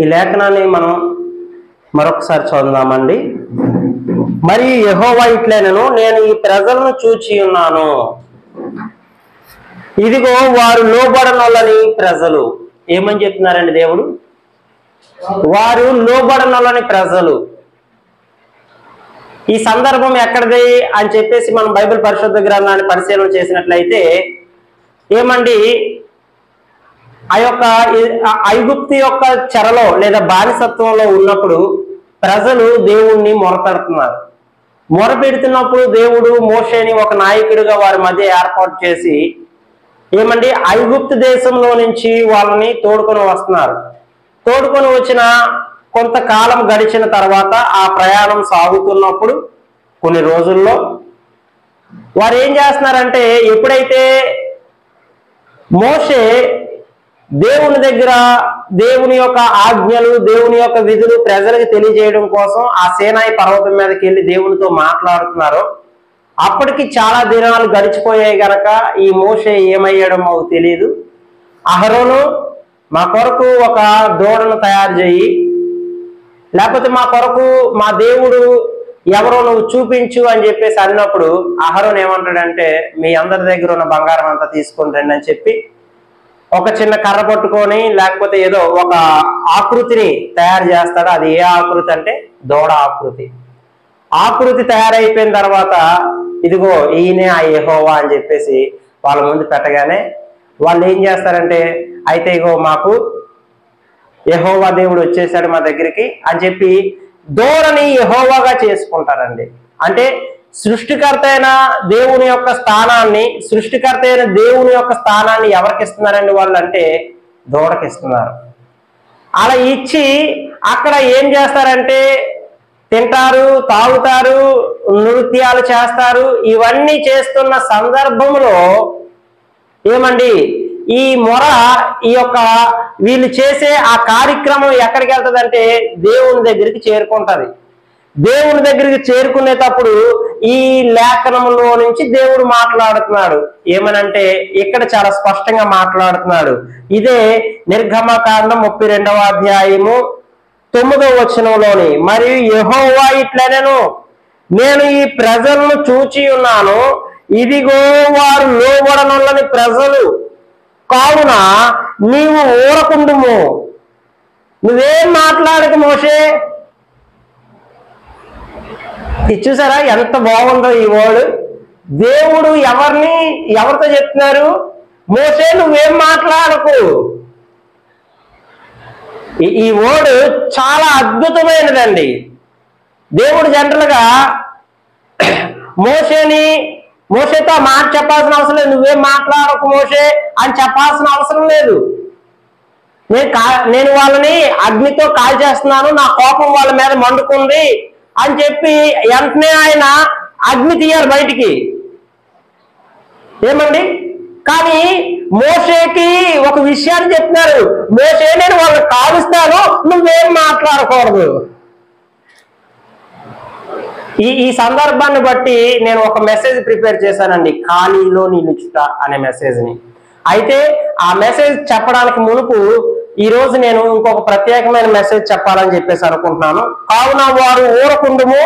ఈ లేఖనాన్ని మనం మరొకసారి చదువుదామండి. మరియు యెహోవా ఇట్లనెను, నేను ఈ ప్రజలను చూచి ఉన్నాను, ఇదిగో వారు లోబడనొల్లని ప్రజలు. ఏమని చెప్తున్నారండి దేవుడు? వారు లోబడనొల్లని ప్రజలు. ఈ సందర్భం ఎక్కడిది అని చెప్పేసి మనం బైబిల్ పరిశుద్ధ గ్రంథాన్ని పరిశీలన చేసినట్లయితే ఏమండి, ఆ యొక్క ఐగుప్తు యొక్క చెరలో లేదా బానిసత్వంలో ఉన్నప్పుడు ప్రజలు దేవుణ్ణి మొరపెడుతున్నారు. మొరపెడుతున్నప్పుడు దేవుడు మోషేని ఒక నాయకుడిగా వారి మధ్య ఏర్పాటు చేసి ఏమండి ఐగుప్తు దేశంలో నుంచి వాళ్ళని తోడుకొని వస్తున్నారు. తోడుకొని వచ్చిన కొంతకాలం గడిచిన తర్వాత ఆ ప్రయాణం సాగుతున్నప్పుడు కొన్ని రోజుల్లో వారు ఏం చేస్తున్నారంటే, ఎప్పుడైతే మోషే దేవుని దగ్గర దేవుని యొక్క ఆజ్ఞలు, దేవుని యొక్క విధులు ప్రజలకు తెలియజేయడం కోసం ఆ సీనాయి పర్వతం మీదకి వెళ్ళి దేవునితో మాట్లాడుతున్నారో అప్పటికి చాలా దినాలు గడిచిపోయాయి గనక ఈ మోషే ఏమయ్యాడో మాకు తెలియదు. అహరోను, మా కొరకు ఒక దూడను తయారు చేయి, లేకపోతే మా కొరకు మా దేవుడు ఎవరో నువ్వు చూపించు అని చెప్పేసి అన్నప్పుడు అహరోను ఏమంటాడంటే, మీ అందరి దగ్గర ఉన్న బంగారం అంతా తీసుకొని రండి అని చెప్పి ఒక చిన్న కర్ర పట్టుకొని లేకపోతే ఏదో ఒక ఆకృతిని తయారు చేస్తాడు. అది ఏ ఆకృతి అంటే దూడ ఆకృతి. ఆకృతి తయారైపోయిన తర్వాత ఇదిగో ఈయనే ఆ యెహోవా అని చెప్పేసి వాళ్ళ ముందు పెట్టగానే వాళ్ళు ఏం చేస్తారంటే, అయితే ఇగో మాకు యెహోవా దేవుడు వచ్చేసాడు మా దగ్గరికి అని చెప్పి దూడని యెహోవాగా చేసుకుంటారండి. అంటే సృష్టికర్త అయిన దేవుని యొక్క స్థానాన్ని, సృష్టికర్త అయిన దేవుని యొక్క స్థానాన్ని ఎవరికి ఇస్తున్నారండి వాళ్ళు అంటే దూడకి ఇస్తున్నారు. అలా ఇచ్చి అక్కడ ఏం చేస్తారంటే తింటారు, తాగుతారు, నృత్యాలు చేస్తారు. ఇవన్నీ చేస్తున్న సందర్భంలో ఏమండి ఈ మొర, ఈ యొక్క వీళ్ళు చేసే ఆ కార్యక్రమం ఎక్కడికి వెళ్తుందంటే దేవుని దగ్గరికి చేరుకుంటది. దేవుని దగ్గరికి చేరుకునేటప్పుడు ఈ లేఖనంలో నుంచి దేవుడు మాట్లాడుతున్నాడు. ఏమనంటే ఇక్కడ చాలా స్పష్టంగా మాట్లాడుతున్నాడు. ఇదే నిర్గమకాండం 32వ అధ్యాయము 9వ వచనంలోని, మరియు యెహోవా ఇట్లనెను, నేను ఈ ప్రజలను చూచి ఉన్నాను, ఇదిగో వారు లోబడనొల్లని ప్రజలు, కావున నీవు ఊరకుండుము. నువ్వేం మాట్లాడక మోషే. ఇది చూసారా ఎంత బాగుందో ఈ వర్డ్. దేవుడు ఎవరితో చెప్తున్నారు? మోషే నువ్వేం మాట్లాడకు. ఈ వర్డ్ చాలా అద్భుతమైనదండి. దేవుడు జనరల్ గా మోషేతో మాట చెప్పాల్సిన అవసరం లేదు. నువ్వేం మాట్లాడకు మోషే అని చెప్పాల్సిన అవసరం లేదు. నేను వాళ్ళని అగ్నితో కాల్చేస్తున్నాను, నా కోపం వాళ్ళ మీద మండుకుంది అని చెప్పి వెంటనే ఆయన అగ్ని తీయాలి బయటికి. ఏమండి, కానీ మోషేకి ఒక విషయాన్ని చెప్తున్నారు, మోషే నేను వాళ్ళని కాలుస్తాను, నువ్వేం మాట్లాడకూడదు. ఈ సందర్భాన్ని బట్టి నేను ఒక మెసేజ్ ప్రిపేర్ చేశానండి, ఖాళీలో నిలుచుట అనే మెసేజ్ని. అయితే ఆ మెసేజ్ చెప్పడానికి మునుపు ఈ రోజు నేను ఇంకొక ప్రత్యేకమైన మెసేజ్ చెప్పాలని చెప్పేసి అనుకుంటున్నాను. కావున వారు ఊరకుండుము,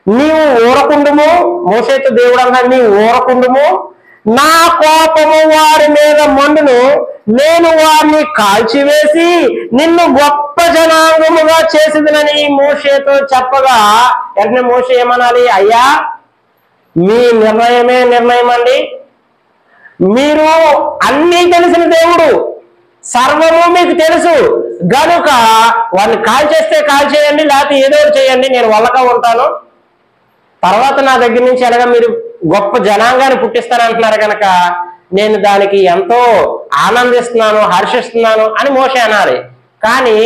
నీవు ఊరకుండుము. మోషేతో దేవుడు అన్నాడు, నీవు ఊరకుండుము, నా కోపము వారి మీద మండును, నేను వారిని కాల్చివేసి నిన్ను గొప్ప జనాంగముగా చేసేదనని మోషేతో చెప్పగా వెంటనే మోషే ఏమనాలి? అయ్యా, మీ నిర్ణయమే నిర్ణయం అండి. మీరు అన్నీ తెలిసిన దేవుడు, సర్వము మీకు తెలుసు గనుక వారిని కాల్చేస్తే కాల్చేయండి, లేకపోతే ఏదో చేయండి, నేను వల్లగా ఉంటాను. తర్వాత నా దగ్గర నుంచి ఎలాగా మీరు గొప్ప జనాంగాన్ని పుట్టిస్తారంటున్నారు కనుక నేను దానికి ఎంతో ఆనందిస్తున్నాను, హర్షిస్తున్నాను అని మోషే అనాలి. కానీ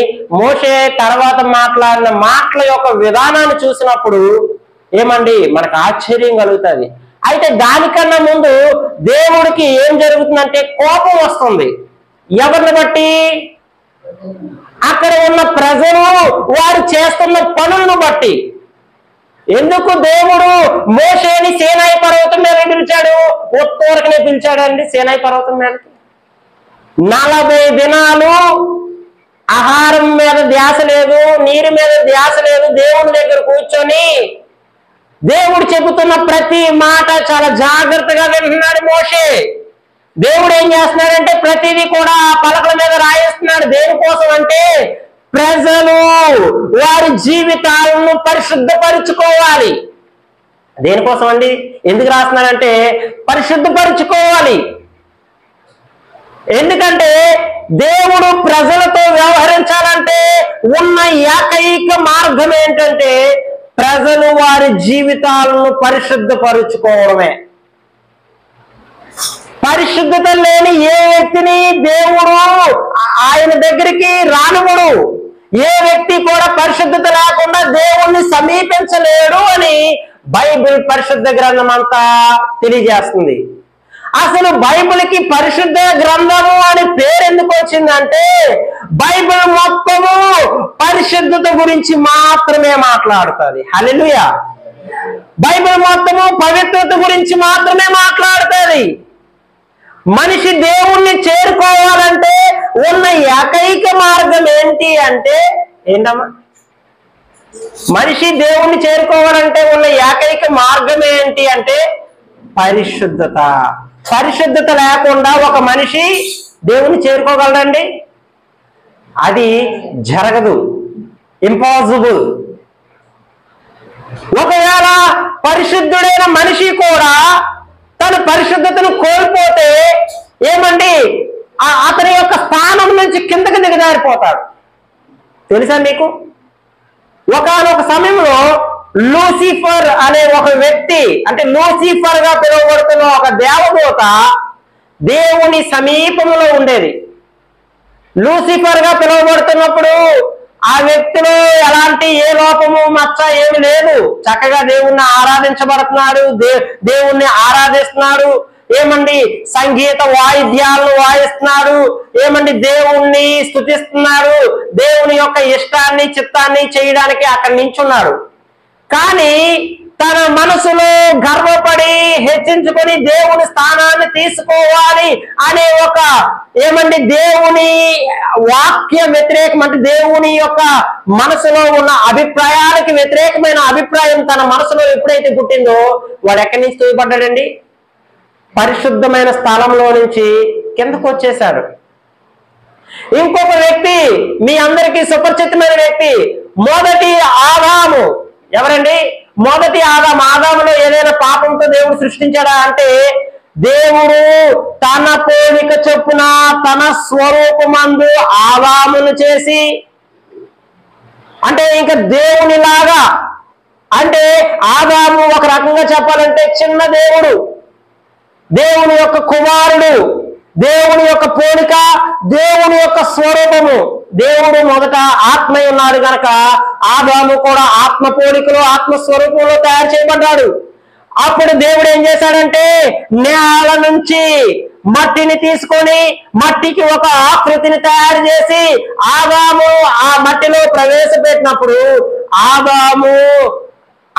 మోషే తర్వాత మాట్లాడిన మాటల యొక్క విధానాన్ని చూసినప్పుడు ఏమండి మనకు ఆశ్చర్యం కలుగుతుంది. అయితే దానికన్నా ముందు దేవుడికి ఏం జరుగుతుందంటే కోపం వస్తుంది. ఎవరిని బట్టి? అక్కడ ఉన్న ప్రజలు వారు చేస్తున్న పనులను బట్టి. ఎందుకు దేవుడు మోషేని సీనాయి పర్వతం మీద పిలిచాడు? ఉత్తూరకనే పిలిచాడండి. సీనాయి పర్వతం మీదకి 40 దినాలు ఆహారం మీద ధ్యాస లేదు, నీరు మీద ధ్యాస లేదు. దేవుని దగ్గర కూర్చొని దేవుడు చెబుతున్న ప్రతి మాట చాలా జాగ్రత్తగా వింటున్నాడు మోషే. దేవుడు ఏం చేస్తున్నాడంటే ప్రతిదీ కూడా పలకల మీద రాయిస్తున్నాడు. దేనికోసం అంటే ప్రజలు వారి జీవితాలను పరిశుద్ధపరుచుకోవాలి. దేనికోసం అండి? ఎందుకు రాస్తున్నాడంటే పరిశుద్ధపరుచుకోవాలి. ఎందుకంటే దేవుడు ప్రజలతో వ్యవహరించాలంటే ఉన్న ఏకైక మార్గం ఏంటంటే ప్రజలు వారి జీవితాలను పరిశుద్ధపరుచుకోవడమే. పరిశుద్ధత లేని ఏ వ్యక్తిని దేవుడు ఆయన దగ్గరికి రానివ్వడు. ఏ వ్యక్తి కూడా పరిశుద్ధత లేకుండా దేవుణ్ణి సమీపించలేడు అని బైబిల్ పరిశుద్ధ గ్రంథం అంతా తెలియజేస్తుంది. అసలు బైబిల్కి పరిశుద్ధ గ్రంథము అని పేరు ఎందుకు వచ్చిందంటే బైబిల్ మొత్తము పరిశుద్ధత గురించి మాత్రమే మాట్లాడుతుంది. హల్లెలూయా. బైబిల్ మొత్తము పవిత్రత గురించి మాత్రమే మాట్లాడుతుంది. మనిషి దేవుణ్ణి చేరుకోవాలంటే ఉన్న ఏకైక మార్గం ఏంటి అంటే ఏంటమ్మా? మనిషి దేవుణ్ణి చేరుకోవాలంటే ఉన్న ఏకైక మార్గం ఏంటి అంటే పరిశుద్ధత. పరిశుద్ధత లేకుండా ఒక మనిషి దేవుణ్ణి చేరుకోగలడండి? అది జరగదు, ఇంపాసిబుల్. ఒకవేళ పరిశుద్ధుడైన మనిషి కూడా తన పరిశుద్ధతను కోల్పోతే ఏమండి అతని యొక్క స్థానం నుంచి కిందకి దిగజారిపోతాడు. తెలుసా మీకు? ఒకానొక సమయంలో లూసిఫర్ అనే ఒక వ్యక్తి, అంటే లూసిఫర్ గా పిలువబడుతున్న ఒక దేవదూత దేవుని సమీపంలో ఉండేది. లూసిఫర్ గా పిలువబడుతున్నప్పుడు ఆ వ్యక్తిలో ఎలాంటి ఏ లోపము మచ్చ ఏమి లేదు. చక్కగా దేవుణ్ణి ఆరాధించబడుతున్నాడు, దేవుణ్ణి ఆరాధిస్తున్నాడు. ఏమండి సంగీత వాయిద్యాలను వాయిస్తున్నాడు. ఏమండి దేవుణ్ణి స్తుతిస్తున్నాడు. దేవుని యొక్క ఇష్టాన్ని చిత్తాన్ని చేయడానికి అక్కడ నించున్నాడు. కానీ తన మనసులో గర్వపడి హెచ్చించుకొని దేవుని స్థానాన్ని తీసుకోవాలి అనే ఒక ఏమండి దేవుని వాక్య వ్యతిరేకం, అంటే దేవుని యొక్క మనసులో ఉన్న అభిప్రాయానికి వ్యతిరేకమైన అభిప్రాయం తన మనసులో ఎప్పుడైతే పుట్టిందో వాడు ఎక్కడి నుంచి తోయబడ్డాడండి? పరిశుద్ధమైన స్థలంలో నుంచి కిందకు వచ్చేశాడు. ఇంకొక వ్యక్తి, మీ అందరికీ సుపరిచితమైన వ్యక్తి, మొదటి ఆదాము. ఎవరండి? మొదటి ఆదాము. ఆదాములో ఏదైనా పాపంతో దేవుడు సృష్టించాడా అంటే దేవుడు తన పోలిక చొప్పున తన స్వరూపమందు ఆదామును చేసి, అంటే ఇంకా దేవునిలాగా, అంటే ఆదాము ఒక రకంగా చెప్పాలంటే చిన్న దేవుడు, దేవుని యొక్క కుమారుడు, దేవుని యొక్క పోలిక, దేవుని యొక్క స్వరూపము. దేవుడు మొదట ఆత్మ ఉన్నాడు గనక ఆదాము కూడా ఆత్మ పోలికలో ఆత్మ స్వరూపంలో తయారు చేయబడ్డాడు. అప్పుడు దేవుడు ఏం చేశాడంటే నేల నుంచి మట్టిని తీసుకొని మట్టికి ఒక ఆకృతిని తయారు చేసి ఆదాము ఆ మట్టిలో ప్రవేశపెట్టినప్పుడు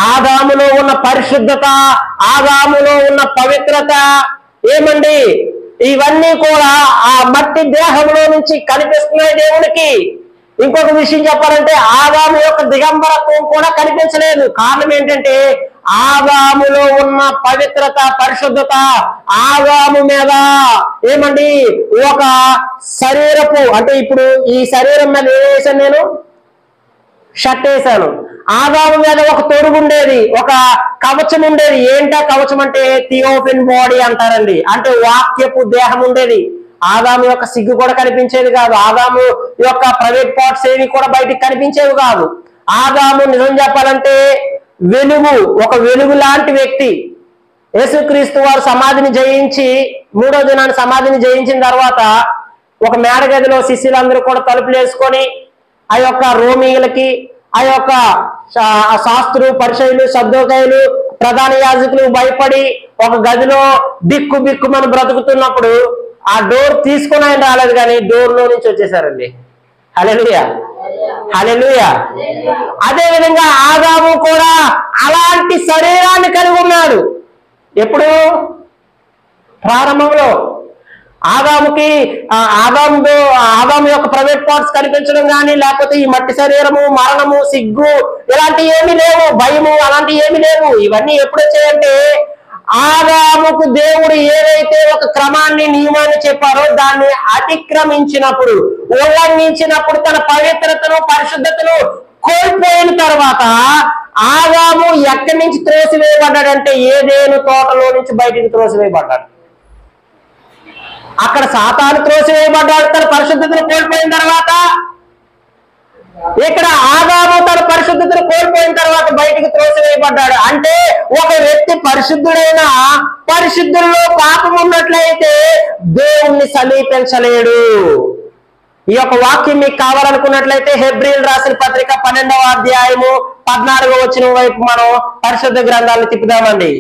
ఆదాములో ఉన్న పరిశుద్ధత, ఆదాములో ఉన్న పవిత్రత ఏమండి ఇవన్నీ కూడా ఆ మట్టి దేహంలో నుంచి కనిపిస్తున్నాయి దేవునికి. ఇంకొక విషయం చెప్పాలంటే ఆదాము యొక్క దిగంబరత్వం కూడా కనిపించలేదు. కారణం ఏంటంటే ఆదాములో ఉన్న పవిత్రత, పరిశుద్ధత ఆదాము మీద ఏమండి ఒక శరీరపు, అంటే ఇప్పుడు ఈ శరీరం మీద ఏం వేసాను నేను? షర్ట్ వేసాను. ఆదాము మీద ఒక తొడుగు ఉండేది, ఒక కవచం ఉండేది. ఏంటా కవచం అంటే థియోఫిన్ బాడీ అంటారండి, అంటే వాక్యపు దేహం ఉండేది. ఆదాము యొక్క సిగ్గు కూడా కనిపించేది కాదు. ఆదాము యొక్క ప్రైవేట్ పార్ట్స్ ఏవి కూడా బయటికి కనిపించేవి కాదు. ఆదాము నిజం చెప్పాలంటే వెలుగు, ఒక వెలుగు లాంటి వ్యక్తి. యేసుక్రీస్తు వారు సమాధిని జయించి 3వ దినాన్ని సమాధిని జయించిన తర్వాత ఒక మేడగదిలో శిష్యులందరూ కూడా తలుపులు వేసుకొని ఆ యొక్క రోమీయులకి, ఆ యొక్క శాస్త్రులు, పరిసయ్యులు, సద్దూకయ్యులు, ప్రధాన యాజకులు భయపడి ఒక గదిలో బిక్కుమని బ్రతుకుతున్నప్పుడు ఆ డోర్ తీసుకొని ఆయన రాలేదు, కానీ డోర్ లో నుంచి వచ్చేసారండి. హల్లెలూయా, హల్లెలూయా. అదే విధంగా ఆదాము కూడా అలాంటి శరీరాన్ని కలిగి ఉన్నాడు. ఎప్పుడు? ప్రారంభంలో. ఆదాము యొక్క ప్రైవేట్ పార్ట్స్ కనిపించడం కానీ, లేకపోతే ఈ మట్టి శరీరము, మరణము, సిగ్గు, ఇలాంటివి ఏమీ లేవు, భయము అలాంటివి ఏమీ లేవు. ఇవన్నీ ఎప్పుడు వచ్చాయంటే ఆదాముకు దేవుడు ఏదైతే ఒక క్రమాన్ని, నియమాన్ని చెప్పారో దాన్ని అతిక్రమించినప్పుడు, ఉల్లంఘించినప్పుడు, తన పవిత్రతను, పరిశుద్ధతను కోల్పోయిన తర్వాత ఆదాము ఎక్కడి నుంచి త్రోసివేయబడ్డాడంటే ఏదేను తోటలో నుంచి బయటికి త్రోసివేయబడ్డాడు. అక్కడ సాతాను త్రోసివేయబడ్డాడు తన పరిశుద్ధతను కోల్పోయిన తర్వాత. ఇక్కడ ఆదాము తన పరిశుద్ధతను కోల్పోయిన తర్వాత బయటికి త్రోసివేయబడ్డాడు. అంటే ఒక వ్యక్తి పరిశుద్ధుడైనా పరిశుద్ధుల్లో పాపం ఉన్నట్లయితే దేవుణ్ణి సమీపించలేడు. ఈ యొక్క వాక్యం మీకు కావాలనుకున్నట్లయితే హెబ్రీయులు రాసిన పత్రిక 12వ అధ్యాయము 14వ వచనం వైపు మనం పరిశుద్ధ గ్రంథాలను తిప్పుదామండి.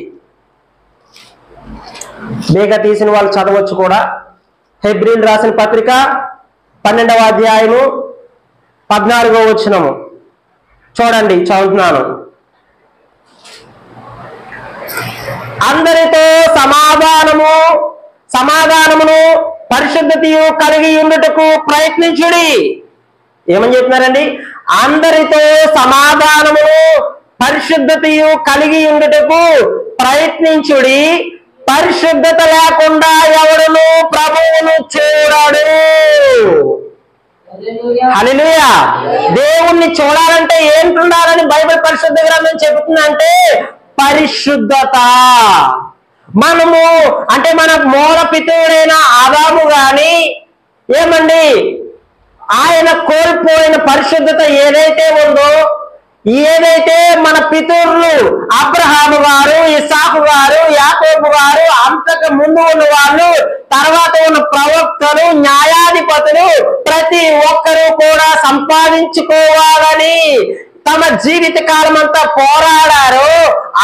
బేగ తీసిన వాళ్ళు చదవచ్చు కూడా. హెబ్రీయులు రాసిన పత్రిక 12వ అధ్యాయము 14వ వచనము చూడండి, చదువుతున్నాను. అందరితో సమాధానమును పరిశుద్ధతయు కలిగి ఉండుటకు ప్రయత్నించుడి. ఏమని చెప్తున్నారండి? అందరితో సమాధానమును పరిశుద్ధతయు కలిగి ఉండుటకు ప్రయత్నించుడి. పరిశుద్ధత లేకుండా ఎవడును ప్రభువును చూడడు. హల్లెలూయా. దేవుణ్ణి చూడాలంటే ఏంటుండాలని బైబిల్ పరిశుద్ధ గ్రంథం చెబుతుందంటే పరిశుద్ధత. మనము అంటే మన మూల పితరుడైన ఆదాము గాని ఏమండి ఆయన కోల్పోయిన పరిశుద్ధత ఏదైతే ఉందో, ఏదైతే మన పితరులు అబ్రహాము గారు, ఇస్సాకు గారు, యాకోబు గారు, అంతకు ముందు ఉన్న వాళ్ళు, తర్వాత ఉన్న ప్రవక్తలు, న్యాయాధిపతులు ప్రతి ఒక్కరూ కూడా సంపాదించుకోవాలని తమ జీవిత కాలం అంతా పోరాడారు.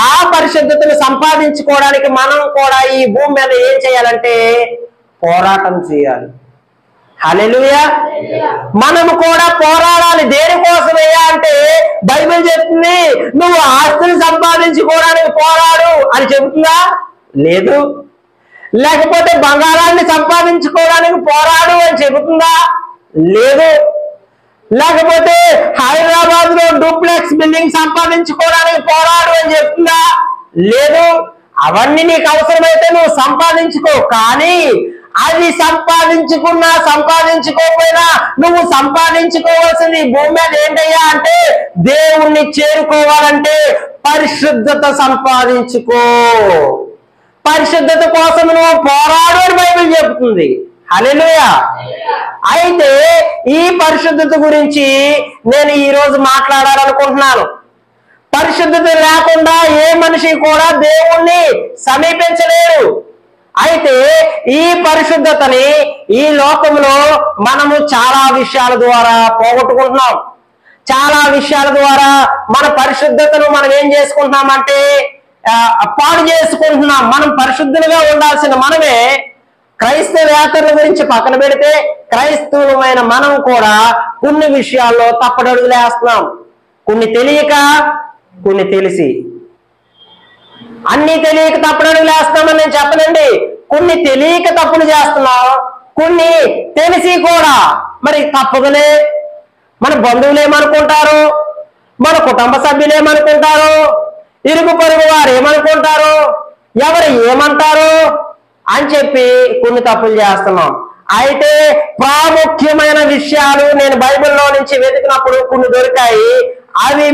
ఆ పరిశుద్ధతను సంపాదించుకోవడానికి మనం కూడా ఈ భూమి మీద ఏం చేయాలంటే పోరాటం చేయాలి. హల్లెలూయా. మనము కూడా పోరాడాలి. దేనికోసమయ్యా అంటే బైబిల్ చెప్తుంది నువ్వు ఆస్తులు సంపాదించుకోవడానికి పోరాడు అని చెబుతుందా? లేదు. లేకపోతే బంగారాన్ని సంపాదించుకోవడానికి పోరాడు అని చెబుతుందా? లేదు. లేకపోతే హైదరాబాద్ లో డూప్లెక్స్ బిల్డింగ్ సంపాదించుకోవడానికి పోరాడు అని చెప్తుందా? లేదు. అవన్నీ నీకు అవసరమైతే నువ్వు సంపాదించుకో, కానీ అది సంపాదించుకోకపోయినా నువ్వు సంపాదించుకోవాల్సింది భూమి మీద ఏంటయ్యా అంటే దేవుణ్ణి చేరుకోవాలంటే పరిశుద్ధత సంపాదించుకో. పరిశుద్ధత కోసం నువ్వు పోరాడు అని బైబిల్ చెబుతుంది. హల్లెలూయా. అయితే ఈ పరిశుద్ధత గురించి నేను ఈ రోజు మాట్లాడాలనుకుంటున్నాను. పరిశుద్ధత లేకుండా ఏ మనిషి కూడా దేవుణ్ణి సమీపించలేడు. అయితే ఈ పరిశుద్ధతని ఈ లోకంలో మనము చాలా విషయాల ద్వారా పోగొట్టుకుంటున్నాం. చాలా విషయాల ద్వారా మన పరిశుద్ధతను మనం ఏం చేసుకుంటున్నామంటే పాడు చేసుకుంటున్నాం. మనం పరిశుద్ధులుగా ఉండాల్సిన మనమే క్రైస్తవేతరుల గురించి పక్కన పెడితే క్రైస్తవులమైన మనం కూడా కొన్ని విషయాల్లో తప్పడడుగులు వేస్తున్నాం. కొన్ని తెలియక, కొన్ని తెలిసి. అన్ని తెలియక తప్పడడుగులు వేస్తామని నేను చెప్పనండి. కొన్ని తెలియక తప్పులు చేస్తున్నాం, కొన్ని తెలిసి కూడా. మరి తప్పుదలే మన బంధువులు ఏమనుకుంటారు, మన కుటుంబ సభ్యులు ఏమనుకుంటారు, ఇరుగు పొరుగు వారు ఏమనుకుంటారు, ఎవరు ఏమంటారు అని చెప్పి కొన్ని తప్పులు చేస్తున్నాం. అయితే ప్రాముఖ్యమైన విషయాలు నేను బైబిల్లో నుంచి వెతికినప్పుడు కొన్ని దొరికాయి. అవి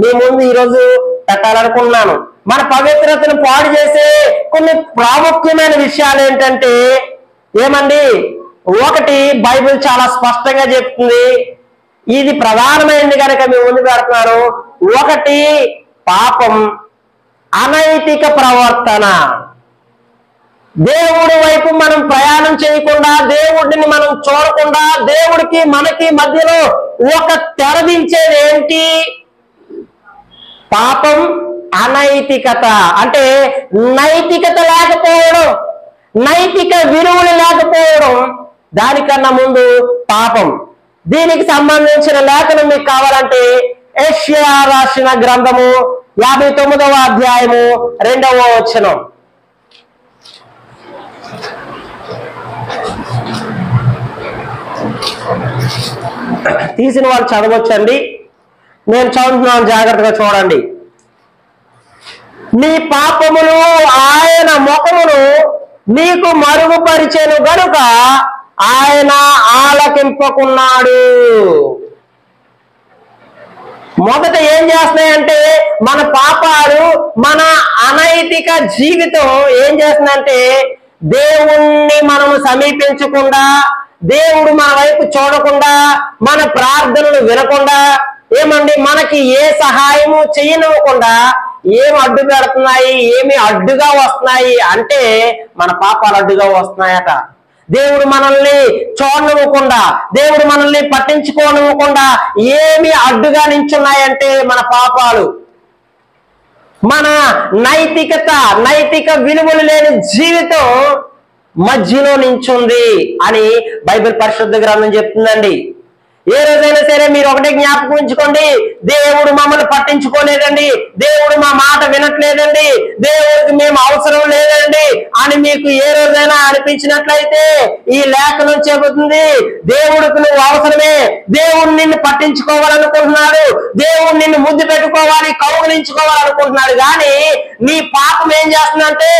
మీ ముందు ఈరోజు పెట్టాలనుకున్నాను. మన పవిత్రతను పాడు చేసే కొన్ని ప్రాముఖ్యమైన విషయాలు ఏంటంటే ఏమండి, ఒకటి బైబిల్ చాలా స్పష్టంగా చెప్తుంది. ఇది ప్రధానమైనది కనుక మీ ముందు పెడుతున్నారు. ఒకటి పాపం, అనైతిక ప్రవర్తన. దేవుడి వైపు మనం ప్రయాణం చేయకుండా, దేవుడిని మనం చూడకుండా, దేవుడికి మనకి మధ్యలో ఒక తెరదించేది ఏంటి? పాపం, అనైతికత. అంటే నైతికత లేకపోవడం, నైతిక విలువలు లేకపోవడం, దానికన్నా ముందు పాపం. దీనికి సంబంధించిన లేఖనం మీకు కావాలంటే యెషయా రాసిన గ్రంథము 59వ అధ్యాయము 2వ వచనం. తీసిన వాళ్ళు చదవచ్చండి, నేను చదువుతున్నాను, జాగ్రత్తగా చూడండి. నీ పాపములు ఆయన ముఖమును నీకు మరుగుపరిచెను గనుక ఆయన ఆలకింపకున్నాడు. మొదట ఏం చేస్తున్నాయంటే మన పాపాలు, మన అనైతిక జీవితం ఏం చేస్తుందంటే దేవుణ్ణి మనము సమీపించకుండా, దేవుడు మన వైపు చూడకుండా, మన ప్రార్థనలు వినకుండా, ఏమండి మనకి ఏ సహాయము చేయనివ్వకుండా ఏమి అడ్డు పెడుతున్నాయి, ఏమి అడ్డుగా వస్తున్నాయి అంటే మన పాపాలు అడ్డుగా వస్తున్నాయట. దేవుడు మనల్ని చూడనివ్వకుండా, దేవుడు మనల్ని పట్టించుకోనివ్వకుండా ఏమి అడ్డుగా నించున్నాయంటే మన పాపాలు, మన నైతిక విలువలు లేని జీవితం మధ్యలో నించుంది అని బైబిల్ పరిశుద్ధ గ్రంథం చెప్తుందండి. ఏ రోజైనా సరే మీరు ఒకటే జ్ఞాపకం ఉంచుకోండి, దేవుడు మమ్మల్ని పట్టించుకోలేదండి, దేవుడు మా మాట వినట్లేదండి, దేవుడికి మేము అవసరం లేదండి అని మీకు ఏ రోజైనా అనిపించినట్లయితే ఈ లేఖనం చెబుతుంది దేవుడికి నువ్వు అవసరమే. దేవుడు నిన్ను పట్టించుకోవాలనుకుంటున్నాడు, దేవుడు నిన్ను ముద్దు పెట్టుకోవాలి, కౌగిలించుకోవాలనుకుంటున్నాడు. కానీ నీ పాపం ఏం చేస్తుందంటే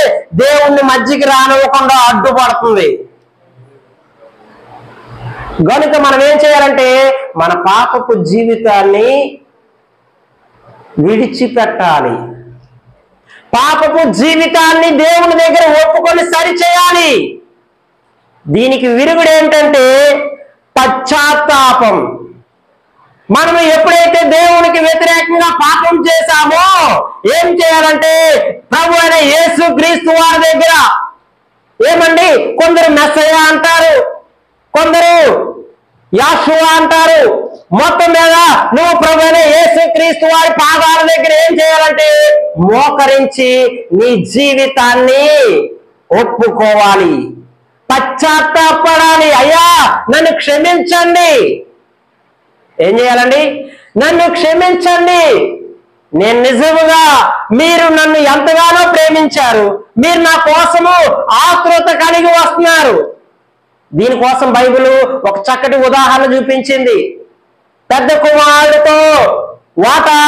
దేవుణ్ణి మధ్యకి రానివ్వకుండా అడ్డుపడుతుంది. కనుక మనం ఏం చేయాలంటే మన పాపపు జీవితాన్ని విడిచిపెట్టాలి, పాపపు జీవితాన్ని దేవుని దగ్గర ఒప్పుకొని సరిచేయాలి. దీనికి విరుగుడు ఏంటంటే పశ్చాత్తాపం. మనం ఎప్పుడైతే దేవునికి వ్యతిరేకంగా పాపం చేశామో ఏం చేయాలంటే ప్రభు అయిన యేసు క్రీస్తు వారి దగ్గర, ఏమండి కొందరు మెస్సయ్య అంటారు, కొందరు యాషువా అంటారు, మొత్తం మీద నువ్వు ప్రభువైన యేసుక్రీస్తు వారి పాదాల దగ్గర ఏం చేయాలంటే మోకరించి నీ జీవితాన్ని ఒప్పుకోవాలి, పశ్చాత్తాపడాలి. అయ్యా నన్ను క్షమించండి. ఏం చేయాలండి? నన్ను క్షమించండి, నేను నిజముగా మీరు నన్ను ఎంతగానో ప్రేమించారు, మీరు నా కోసము ఆతృత కలిగి వస్తున్నారు. దీనికోసం బైబిల్ ఒక చక్కటి ఉదాహరణ చూపించింది. పెద్ద కుమారుడితో వాటా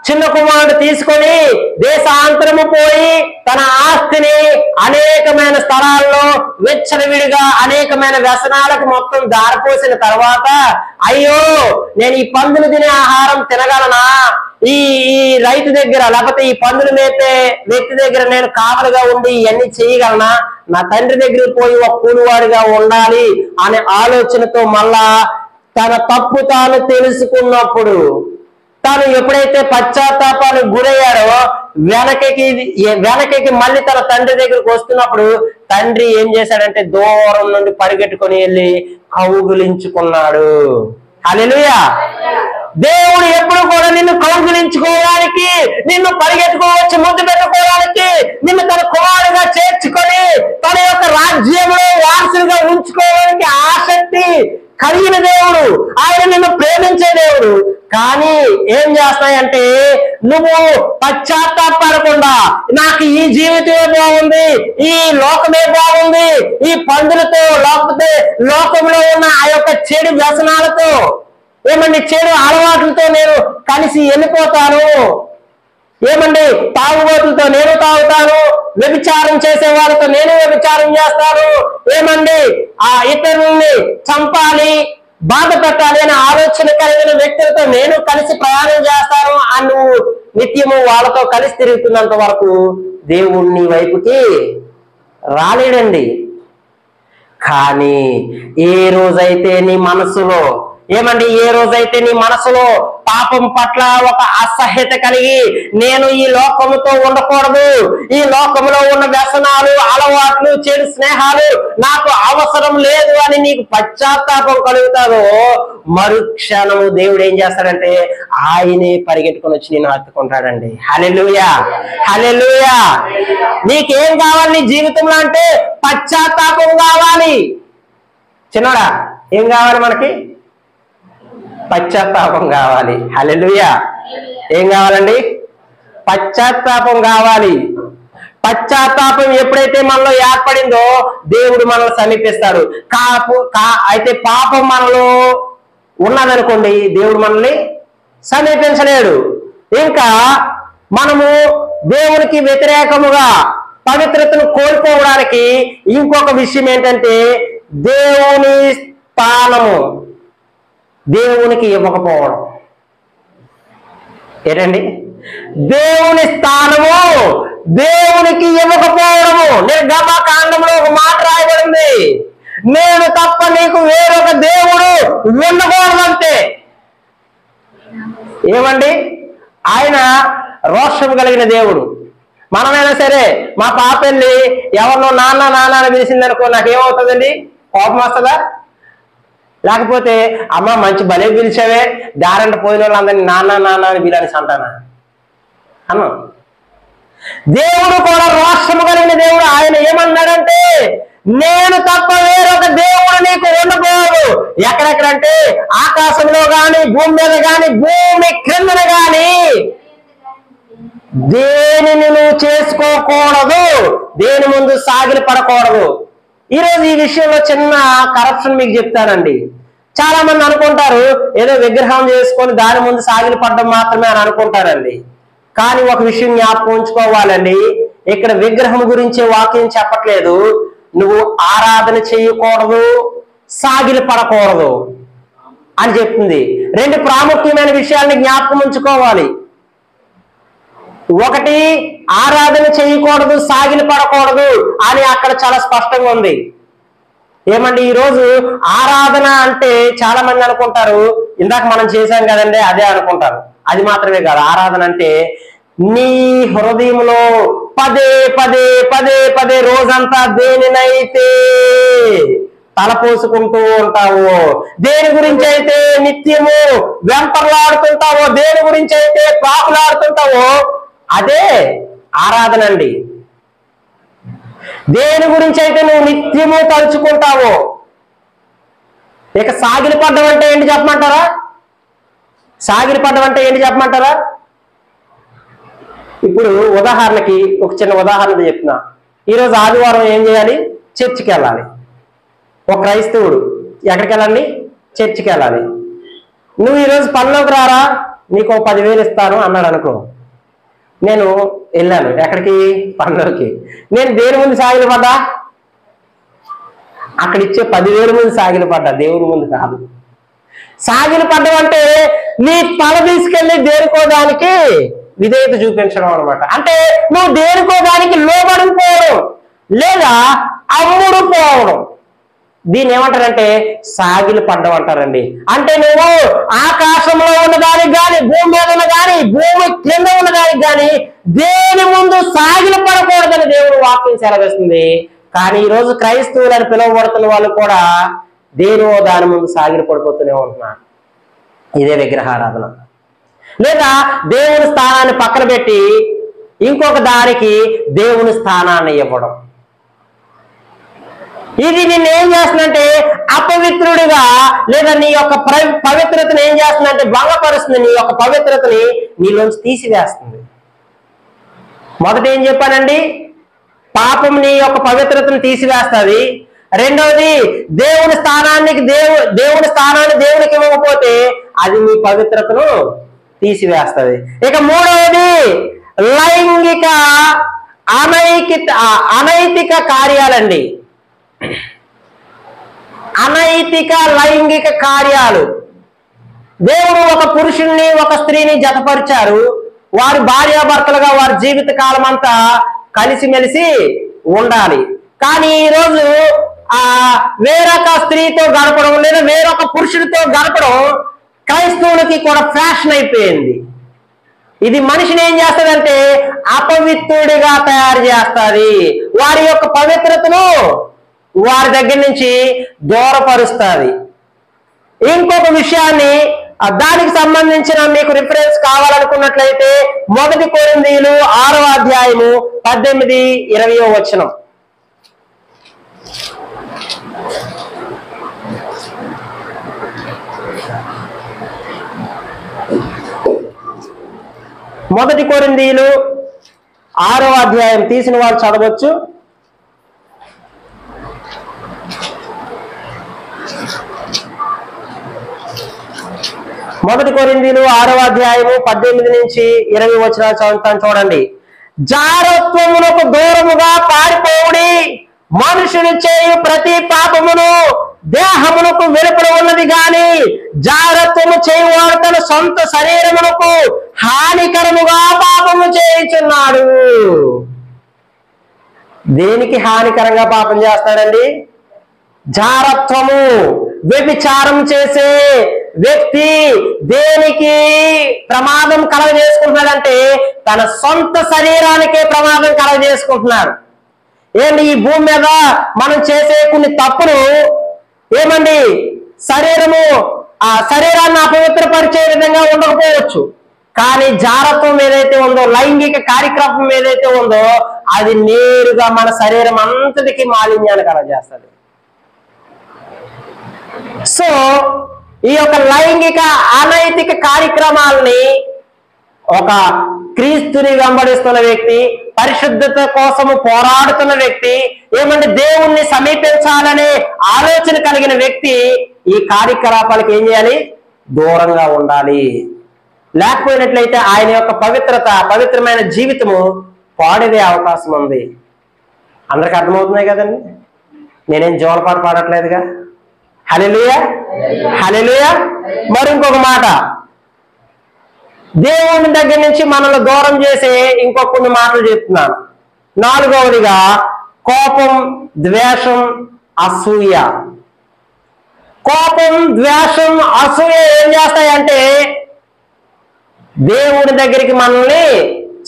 చిన్న కుమారుడు తీసుకొని దేశాంతరము పోయి తన ఆస్తిని అనేకమైన స్థలాల్లో విచ్చలవిడిగా అనేకమైన వ్యసనాలకు మొత్తం దారిపోసిన తర్వాత, అయ్యో నేను ఈ పందులు తినే ఆహారం తినగలనా, ఈ రైతు దగ్గర లేకపోతే ఈ పందులు మేపే వ్యక్తి దగ్గర నేను కావలిగా ఉండి ఇవన్నీ చేయగలనా, నా తండ్రి దగ్గరికి పోయి ఒక కూలివాడిగా ఉండాలి అనే ఆలోచనతో మళ్ళా తన తప్పు తాను తెలుసుకున్నప్పుడు, తాను ఎప్పుడైతే పశ్చాత్తాపానికి గురయ్యాడో వెనకకి మళ్ళీ తన తండ్రి దగ్గరికి వస్తున్నప్పుడు తండ్రి ఏం చేశాడంటే దూరం నుండి పరిగెట్టుకొని వెళ్ళి కౌగిలించుకున్నాడు. హల్లెలూయా. దేవుడు ఎప్పుడు కూడా నిన్ను కౌగిలించుకోవడానికి, నిన్ను పరిగెట్టుకోవచ్చు, ముద్దు పెట్టుకోవడానికి, నిన్ను తన కుమారుగా చేర్చుకొని తన యొక్క రాజ్యంలో వారసులుగా ఉంచుకోవడానికి ఆసక్తి కలిగిన దేవుడు, ఆయన నిన్ను ప్రేమించే దేవుడు. కానీ ఏం చేస్తాయంటే నువ్వు పశ్చాత్తాపడకుండా నాకు ఈ జీవితమే బాగుంది, ఈ లోకమే బాగుంది, ఈ పందులతో లేకపోతే లోకంలో ఉన్న ఆ యొక్క చెడు వ్యసనాలతో, ఏమండి చెడు అలవాట్లతో నేను కలిసి వెళ్ళిపోతాను, ఏమండి తాగుబోతులతో నేను తాగుతాను, వ్యభిచారం చేసే వాళ్ళతో నేను వ్యభిచారం చేస్తాను, ఏమండి ఆ ఇతరుల్ని చంపాలి, బాధ పెట్టాలి అనే ఆలోచన కలిగిన వ్యక్తులతో నేను కలిసి ప్రయాణం చేస్తాను అని నువ్వు నిత్యము వాళ్ళతో కలిసి తిరుగుతున్నంత వరకు దేవుణ్ణి వైపుకి రాలేడండి. కానీ ఏ రోజైతే నీ మనసులో, ఏమండి ఏ రోజైతే నీ మనసులో పాపం పట్ల ఒక అసహ్యత కలిగి నేను ఈ లోకముతో ఉండకూడదు, ఈ లోకములో ఉన్న వ్యసనాలు, అలవాట్లు, చెడు స్నేహాలు నాకు అవసరం లేదు అని నీకు పశ్చాత్తాపం కలుగుతాదో మరుక్షణము దేవుడు ఏం చేస్తాడంటే ఆయనే పరిగెట్టుకొని వచ్చి నేను హత్తుకుంటాడండి. హల్లెలూయా, హల్లెలూయా. నీకేం కావాలి నీ జీవితంలో అంటే పశ్చాత్తాపం కావాలి. చిన్నోడా ఏం కావాలి మనకి? పశ్చాత్తాపం కావాలి. హల్లెలూయా. ఏం కావాలండి? పశ్చాత్తాపం కావాలి. పశ్చాత్తాపం ఎప్పుడైతే మనలో ఏర్పడిందో దేవుడు మనల్ని సమీపిస్తాడు. అయితే పాపం మనలో ఉన్నదనుకోండి, దేవుడు మనల్ని సమీపించలేడు. ఇంకా మనము దేవునికి వ్యతిరేకముగా పవిత్రతను కోల్పోవడానికి ఇంకొక విషయం ఏంటంటే దేవుని స్థానము దేవునికి ఇవ్వకపోవడం. ఏంటండి? దేవుని స్థానము దేవునికి ఇవ్వకపోవడము. నిర్గమకాండంలో ఒక మాట రాయబడింది, నేను తప్ప నీకు వేరొక దేవుడు ఉండకూడదంటే. ఏమండి? ఆయన రోషం కలిగిన దేవుడు. మనమైనా సరే మా పాప వెళ్ళి ఎవరినో నాన్న నాన్న అని పిలిచిందనుకో, నాకేమవుతుందండి? కోపం వస్తుందా? లేకపోతే అమ్మ మంచి భలే పిలిచావే, దారంట పోయిన వాళ్ళందరినీ నాన్న నాన్న అని పిలని అంటానా అన్న? దేవుడు కూడా రోషము కలిగిన దేవుడు. ఆయన ఏమన్నాడంటే నేను తప్ప వేరొక దేవుడు నీకు ఉండకూడదు. ఎక్కడెక్కడంటే ఆకాశంలో గాని, భూమి మీద గాని, భూమి క్రిందన గాని దేనిని నువ్వు చేసుకోకూడదు, దేని ముందు సాగిలి పడకూడదు. ఈరోజు ఈ విషయంలో చిన్న కరప్షన్ మీకు చెప్తానండి. చాలా మంది అనుకుంటారు ఏదో విగ్రహం చేసుకొని దాని ముందు సాగిలి పడడం మాత్రమే అని అనుకుంటారండి. కానీ ఒక విషయం జ్ఞాపకం ఉంచుకోవాలండి, ఇక్కడ విగ్రహం గురించే వాక్యం చెప్పట్లేదు. నువ్వు ఆరాధన చేయకూడదు, సాగిలి పడకూడదు అని చెప్తుంది. రెండు ప్రాముఖ్యమైన విషయాల్ని జ్ఞాపకం ఉంచుకోవాలి. ఒకటి, ఆరాధన చేయకూడదు, సాగిలి పడకూడదు అని అక్కడ చాలా స్పష్టంగా ఉంది. ఏమండి? ఈరోజు ఆరాధన అంటే చాలా మంది అనుకుంటారు, ఇందాక మనం చేశాం కదండి అదే అనుకుంటారు. అది మాత్రమే కాదు. ఆరాధన అంటే నీ హృదయంలో పదే పదే పదే పదే రోజంతా దేనినైతే తలపోసుకుంటూ ఉంటావో, దేని గురించి అయితే నిత్యము వెంపర్లాడుతుంటావో, దేని గురించి అయితే ప్రాకులాడుతుంటావో అదే ఆరాధన అండి. దేని గురించి అయితే నువ్వు నిత్యము తలుచుకుంటావో. ఇక సాగిలి పడ్డం అంటే ఏంటి చెప్పమంటారా? సాగిలి పడ్డం అంటే ఏంటి చెప్పమంటారా? ఇప్పుడు ఉదాహరణకి ఒక చిన్న ఉదాహరణ చెప్తున్నా. ఈరోజు ఆదివారం ఏం చేయాలి? చర్చికి వెళ్ళాలి. ఒక క్రైస్తవుడు ఎక్కడికి వెళ్ళండి? చర్చికి వెళ్ళాలి. నువ్వు ఈరోజు పనిలోకి రారా, నీకు 10,000 ఇస్తాను అన్నాడు అనుకో. నేను వెళ్ళాను ఎక్కడికి? పనిలోకి. నేను దేని ముందు సాగిలి పడ్డా? అక్కడ ఇచ్చే 10,000 ముందు సాగిలి పడ్డా, దేవుని ముందు కాదు. సాగిలి పడ్డం అంటే నీ తల తీసుకెళ్ళి దేనికో దానికి విధేయత చూపించడం అనమాట. అంటే నువ్వు దేనికో దానికి లోబడిపోవడం లేదా అమ్ముడు పోవడం. దీన్ని ఏమంటారంటే సాగిలి పడ్డం అంటారండి. అంటే నువ్వు ఆకాశంలో ఉన్నదానికి కానీ, భూమి మీద ఉన్న కానీ, భూమి కింద ఉన్నదానికి కానీ దేని ముందు సాగిలి పడకూడదని దేవుడు వాక్యం సెలవిస్తుంది. కానీ ఈరోజు క్రైస్తవులని పిలువబడుతున్న వాళ్ళు కూడా దేనివో దాని ముందు సాగిలి పడిపోతూనే ఉంటున్నారు. ఇదే విగ్రహారాధన. లేదా దేవుని స్థానాన్ని పక్కన పెట్టి ఇంకొక దానికి దేవుని స్థానాన్ని ఇవ్వడం. ఇది నిన్ను ఏం చేస్తుందంటే అపవిత్రుడిగా, లేదా నీ యొక్క పవిత్రతను ఏం చేస్తుందంటే భంగపరుస్తుంది. నీ యొక్క పవిత్రతని నీలోంచి తీసివేస్తుంది. మొదట ఏం చెప్పానండి? పాపం నీ యొక్క పవిత్రతను తీసివేస్తుంది. రెండవది, దేవుని స్థానాన్ని దేవునికి ఇవ్వకపోతే అది నీ పవిత్రతను తీసివేస్తుంది. ఇక మూడవది, లైంగిక అనైతిక కార్యాలండి. అనైతిక లైంగిక కార్యాలు. దేవుడు ఒక పురుషుణ్ణి ఒక స్త్రీని జతపరిచారు. వారు భార్యాభర్తలుగా వారి జీవిత కాలం అంతా కలిసిమెలిసి ఉండాలి. కానీ ఈరోజు వేరొక స్త్రీతో గడపడం లేదా వేరొక పురుషుడితో గడపడం క్రైస్తవులకి కూడా ఫ్యాషన్ అయిపోయింది. ఇది మనిషిని ఏం చేస్తుందంటే అపవిత్రుడిగా తయారు చేస్తుంది. వారి యొక్క పవిత్రతను వారి దగ్గర నుంచి దూరపరుస్తుంది. ఇంకొక విషయాన్ని, దానికి సంబంధించిన మీకు రిఫరెన్స్ కావాలనుకున్నట్లయితే 1 కొరింథీయులు 6వ అధ్యాయము 18-20 వచనం. మొదటి కొరింథీయులు 6వ అధ్యాయం తీసిన వారు చదవచ్చు. మొదటి కొరింథీయులు 6వ అధ్యాయము 18 నుంచి 20 వచనాలు చదువుతాను చూడండి. జారత్వమునకు దూరముగా పారిపోవుడి, మనుషులు చేయు ప్రతి పాపమును దేహమునకు వెలుపల ఉన్నది గాని జారత్వము చేయువాడు తన సొంత శరీరమునకు హానికరముగా పాపము చేయుచున్నాడు. దేనికి హానికరంగా పాపం చేస్తాడండి? జారత్వము. వ్యభిచారం చేసే వ్యక్తి దేనికి ప్రమాదం కలగజేసుకుంటున్నాడంటే తన సొంత శరీరానికే ప్రమాదం కలగజేసుకుంటున్నాడు. ఏంటి, ఈ భూమి మీద మనం చేసే కొన్ని తప్పులు ఏమండి ఆ శరీరాన్ని అపవిత్రపరిచే విధంగా ఉండకపోవచ్చు, కానీ జారత్వం ఏదైతే ఉందో, లైంగిక కార్యక్రమం ఏదైతే ఉందో అది నేరుగా మన శరీరం అంతటికి మాలిన్యాన్ని కలగజేస్తుంది. సో ఈ యొక్క లైంగిక అనైతిక కార్యక్రమాలని ఒక క్రీస్తుని వెంబడిస్తున్న వ్యక్తి, పరిశుద్ధత కోసము పోరాడుతున్న వ్యక్తి, ఏమంటే దేవుణ్ణి సమీపించాలనే ఆలోచన కలిగిన వ్యక్తి ఈ కార్యకలాపాలకు ఏం చేయాలి? దూరంగా ఉండాలి. లేకపోయినట్లయితే ఆయన యొక్క పవిత్రమైన జీవితము పాడేదే అవకాశం ఉంది. అందరికి అర్థమవుతున్నాయి కదండి? నేనేం జోలపాటు పాడట్లేదుగా. హల్లెలూయా, హల్లెలూయా. మరి ఇంకొక మాట, దేవుని దగ్గర నుంచి మనల్ని దూరం చేసే ఇంకొక కొన్ని మాటలు చెప్తున్నాను. 4వదిగా కోపం, ద్వేషం, అసూయ. కోపం, ద్వేషం, అసూయ ఏం చేస్తాయంటే దేవుని దగ్గరికి మనల్ని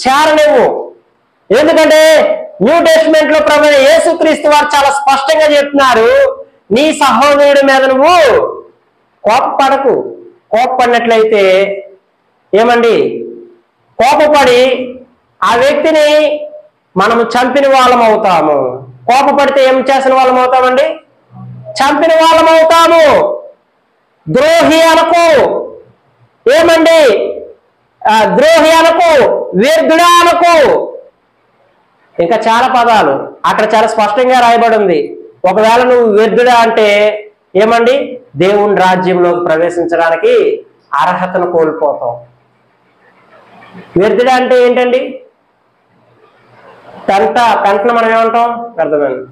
చేరలేవు. ఎందుకంటే న్యూ టెస్టిమెంట్ లో ప్రభువైన యేసుక్రీస్తు వారు చాలా స్పష్టంగా చెప్తున్నారు, నీ సహోదరుడి మీద నువ్వు కోపపడకు. కోపపడినట్లయితే ఏమండి, కోపపడి ఆ వ్యక్తిని మనము చంపిన వాళ్ళం అవుతాము. కోపపడితే ఏం చేసిన వాళ్ళం అవుతామండి? చంపిన వాళ్ళం అవుతాము. ద్రోహి అనకు, ఏమండి ద్రోహి అనకు, వ్యర్థుడా అనకు, ఇంకా చాలా పదాలు అక్కడ చాలా స్పష్టంగా రాయబడి ఉంది. ఒకవేళ నువ్వు వ్యర్థుడా అంటే ఏమండి, దేవుని రాజ్యంలోకి ప్రవేశించడానికి అర్హతను కోల్పోతావు. వ్యర్థుడా అంటే ఏంటండి? పెంటను మనం ఏమంటాం? అర్థమైంది.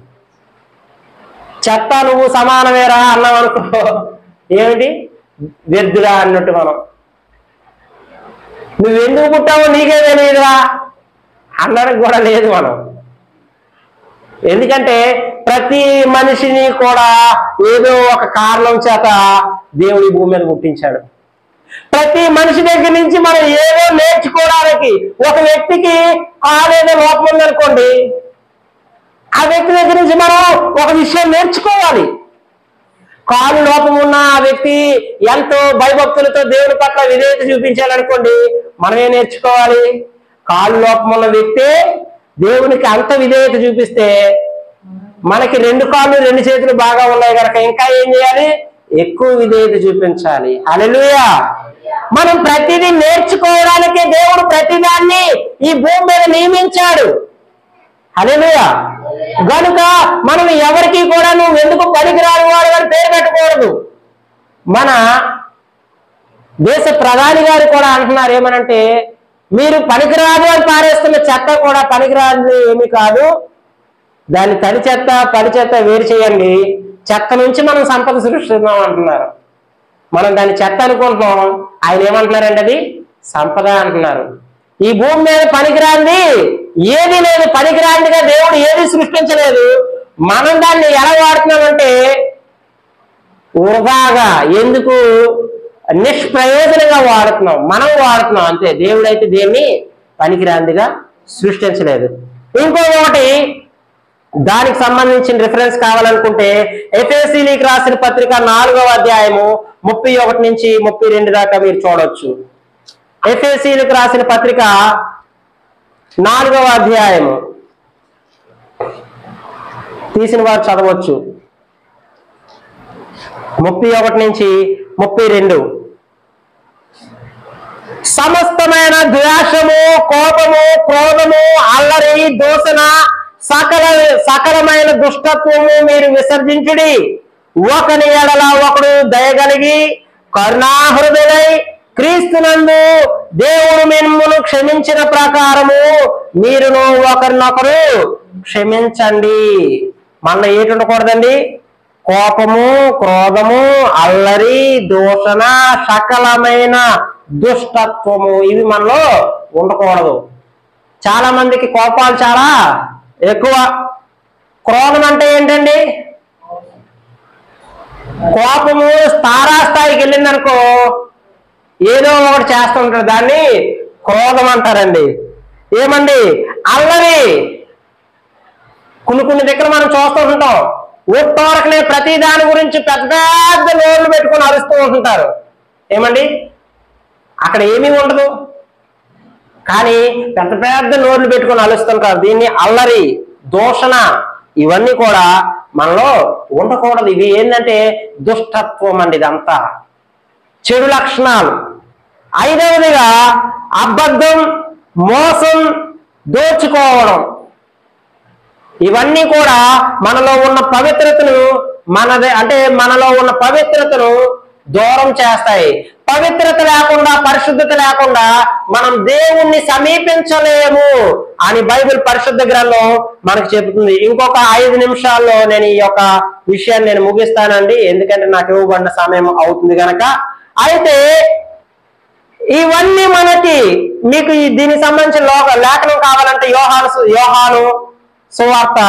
చెత్త నువ్వు సమానమేరా అన్నాం అనుకో, ఏమిటి? వ్యర్థుడా అన్నట్టు. మనం నువ్వెందుకు పుట్టావో నీకే తెలియదురా అన్నడానికి కూడా లేదు మనం. ఎందుకంటే ప్రతి మనిషిని కూడా ఏదో ఒక కారణం చేత దేవుడి భూమి మీద పుట్టించాడు. ప్రతి మనిషి దగ్గర నుంచి మనం ఏదో నేర్చుకోవడానికి, ఒక వ్యక్తికి కాలేదో లోపం ఉందనుకోండి, ఆ వ్యక్తి దగ్గర నుంచి మనం ఒక విషయం నేర్చుకోవాలి. కాలు లోపం ఉన్న ఆ వ్యక్తి ఎంతో భయభక్తులతో దేవుని పట్ల విధేయత చూపించాలనుకోండి, మనమే నేర్చుకోవాలి. కాలు లోపం ఉన్న వ్యక్తి దేవునికి అంత విధేయత చూపిస్తే, మనకి 2 కాళ్ళు 2 చేతులు బాగా ఉన్నాయి కనుక ఇంకా ఏం చేయాలి? ఎక్కువ విధేయత చూపించాలి. హల్లెలూయా. మనం ప్రతిదీ నేర్చుకోవడానికి దేవుడు ప్రతిదాన్ని ఈ భూమి మీద నియమించాడు. హల్లెలూయా. గనుక మనం ఎవరికి కూడా నువ్వు ఎందుకు పనికిరాని వాడు అని పేరు పెట్టకూడదు. మన దేశ ప్రధాని గారు కూడా అంటున్నారు, ఏమనంటే మీరు పనికిరాదు అని పారేస్తున్న చెత్త కూడా పనికిరాదు ఏమీ కాదు, దాన్ని తడి చెత్త పడి చెత్త వేరు చేయండి, చెత్త నుంచి మనం సంపద సృష్టిస్తున్నాం అంటున్నారు. మనం దాన్ని చెత్త అనుకుంటున్నాం, ఆయన ఏమంటున్నారంటే అది సంపద అంటున్నారు. ఈ భూమి మీద పనికిరాంది ఏది లేదు, పనికిరాందిగా దేవుడు ఏది సృష్టించలేదు. మనం దాన్ని ఎలా వాడుతున్నామంటే వృధాగా, ఎందుకు నిష్ప్రయోజనంగా వాడుతున్నాం, మనం వాడుతున్నాం అంతే. దేవుడైతే దేన్ని పనికిరాందిగా సృష్టించలేదు. ఇంకొకటి దానికి సంబంధించిన రిఫరెన్స్ కావాలనుకుంటే ఎఫెసీయులకు రాసిన పత్రిక 4వ అధ్యాయము 31 నుంచి 32 దాకా మీరు చూడవచ్చు. ఎఫెసీయులకు రాసిన పత్రిక 4వ అధ్యాయము తీసిన వారు చదవచ్చు. 31 నుంచి 32. సమస్తమైన ద్వేషము, కోపము, క్రోధము, అల్లరి, దూషణ, సకలమైన దుష్టత్వము మీరు విసర్జించుడి. ఒకని ఎడల ఒకడు దయగలిగి కరుణాహృదయులై క్రీస్తునందు దేవుడు మిమ్మును క్షమించిన ప్రకారము మీరును ఒకరినొకరు క్షమించండి. మన ఏంటి ఉండకూడదండి? కోపము, క్రోధము, అల్లరి, దూషణ, సకలమైన దుష్టత్వము ఇవి మనలో ఉండకూడదు. చాలా మందికి కోపాలు చాలా ఎక్కువ. క్రోధం అంటే ఏంటండి? కోపము తారాస్థాయికి వెళ్ళిందనుకో ఏదో ఒకటి చేస్తుంటారు, దాన్ని క్రోధం అంటారండి. ఏమండి? అల్లరి కొన్ని దగ్గర మనం చూస్తూ ఉంటాం, ఒట్టోరకనే ప్రతి దాని గురించి పెద్ద పెద్ద నోళ్ళు పెట్టుకుని అరుస్తూ ఉంటుంటారు. ఏమండి? అక్కడ ఏమీ ఉండదు, కానీ పెద్ద పెద్ద నోళ్ళు పెట్టుకుని అరుస్తుంటారు. దీన్ని అల్లరి, దూషణ ఇవన్నీ కూడా మనలో ఉండకూడదు. ఇవి ఏంటంటే దుష్టత్వం అండి, ఇదంతా చెడు లక్షణాలు. ఐదవదిగా అబద్ధం, మోసం, దోచుకోవడం ఇవన్నీ కూడా మనలో ఉన్న పవిత్రతను మనలో ఉన్న పవిత్రతను దూరం చేస్తాయి. పవిత్రత లేకుండా, పరిశుద్ధత లేకుండా మనం దేవుణ్ణి సమీపించలేము అని బైబిల్ పరిశుద్ధ గ్రంథం మనకు చెబుతుంది. ఇంకొక 5 నిమిషాల్లో నేను ఈ యొక్క విషయాన్ని నేను ముగిస్తానండి, ఎందుకంటే నాకు ఇవ్వబడిన సమయం అవుతుంది కనుక. అయితే ఇవన్నీ మీకు దీనికి సంబంధించిన లేఖనం కావాలంటే యోహాను సువార్త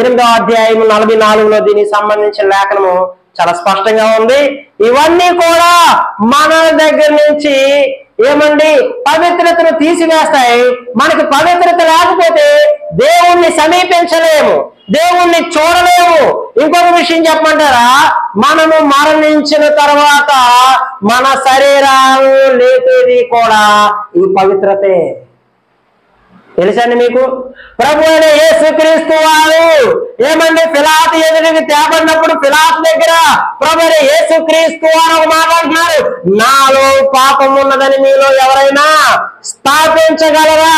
8వ అధ్యాయం 44లో దీనికి సంబంధించిన లేఖనము చాలా స్పష్టంగా ఉంది. ఇవన్నీ కూడా మన దగ్గర నుంచి ఏమండి పవిత్రతను తీసివేస్తాయి. మనకి పవిత్రత లేకపోతే దేవుణ్ణి సమీపించలేము, దేవుణ్ణి చూడలేము. ఇంకొక విషయం చెప్పమంటారా? మనము మరణించిన తర్వాత మన శరీరాలు లేపేది కూడా ఈ పవిత్రతే. తెలుసండి మీకు? ప్రభు అయిన యేసుక్రీస్తు వారు ఏమండి పిలాతు ఎదురుకి తేబడినప్పుడు పిలాతు దగ్గర ప్రభు అయిన యేసుక్రీస్తు వారు ఒక మాట అంటున్నారు, నాలో పాపం ఉన్నదని మీలో ఎవరైనా స్థాపించగలరా?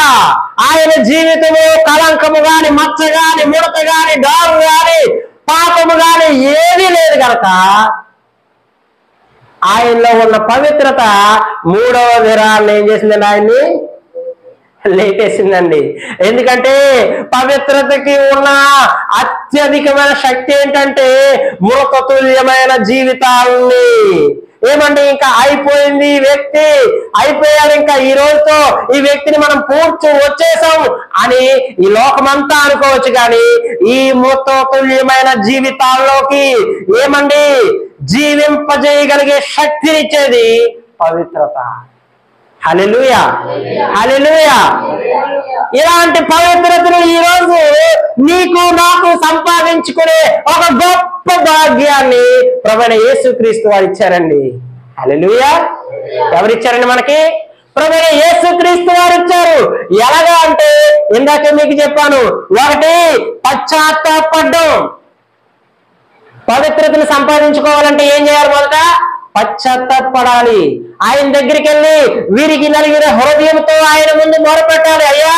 ఆయన జీవితము కలంకము గాని, మచ్చ గాని, ముడత గాని, డాగు గాని, పాపము గాని ఏదీ లేదు కనుక ఆయనలో ఉన్న పవిత్రత 3వ దినాన్ని ఏం చేసిందండి? ఆయన్ని లేపేసిందండి. ఎందుకంటే పవిత్రతకి ఉన్న అత్యధికమైన శక్తి ఏంటంటే మృతతుల్యమైన జీవితాన్ని ఏమండి ఇంకా అయిపోయింది, ఈ వ్యక్తి అయిపోయాడు, ఇంకా ఈ రోజుతో ఈ వ్యక్తిని మనం పూర్తి వచ్చేసాం అని ఈ లోకమంతా అనుకోవచ్చు. కానీ ఈ మృతతుల్యమైన జీవితాల్లోకి ఏమండి జీవింపజేయగలిగే శక్తినిచ్చేది పవిత్రత. హల్లెలూయా, హల్లెలూయా. ఇలాంటి పవిత్రతను ఈ రోజు నీకు నాకు సంపాదించుకునే ఒక గొప్ప భాగ్యాన్ని ప్రభువైన యేసుక్రీస్తు వారు ఇచ్చారండి. హల్లెలూయా. ఎవరిచ్చారండి మనకి? ప్రభువైన యేసుక్రీస్తు వారు ఇచ్చారు. ఎలాగా అంటే ఇందాక మీకు చెప్పాను, ఒకటి పశ్చాత్తాపడ్డం. పవిత్రతను సంపాదించుకోవాలంటే ఏం చేయాలి? మొదట పశ్చాత్తాపడాలి. ఆయన దగ్గరికి వెళ్ళి వీరికి నలిగిన హృదయంతో ఆయన ముందు మొరపెట్టాలి, అయ్యా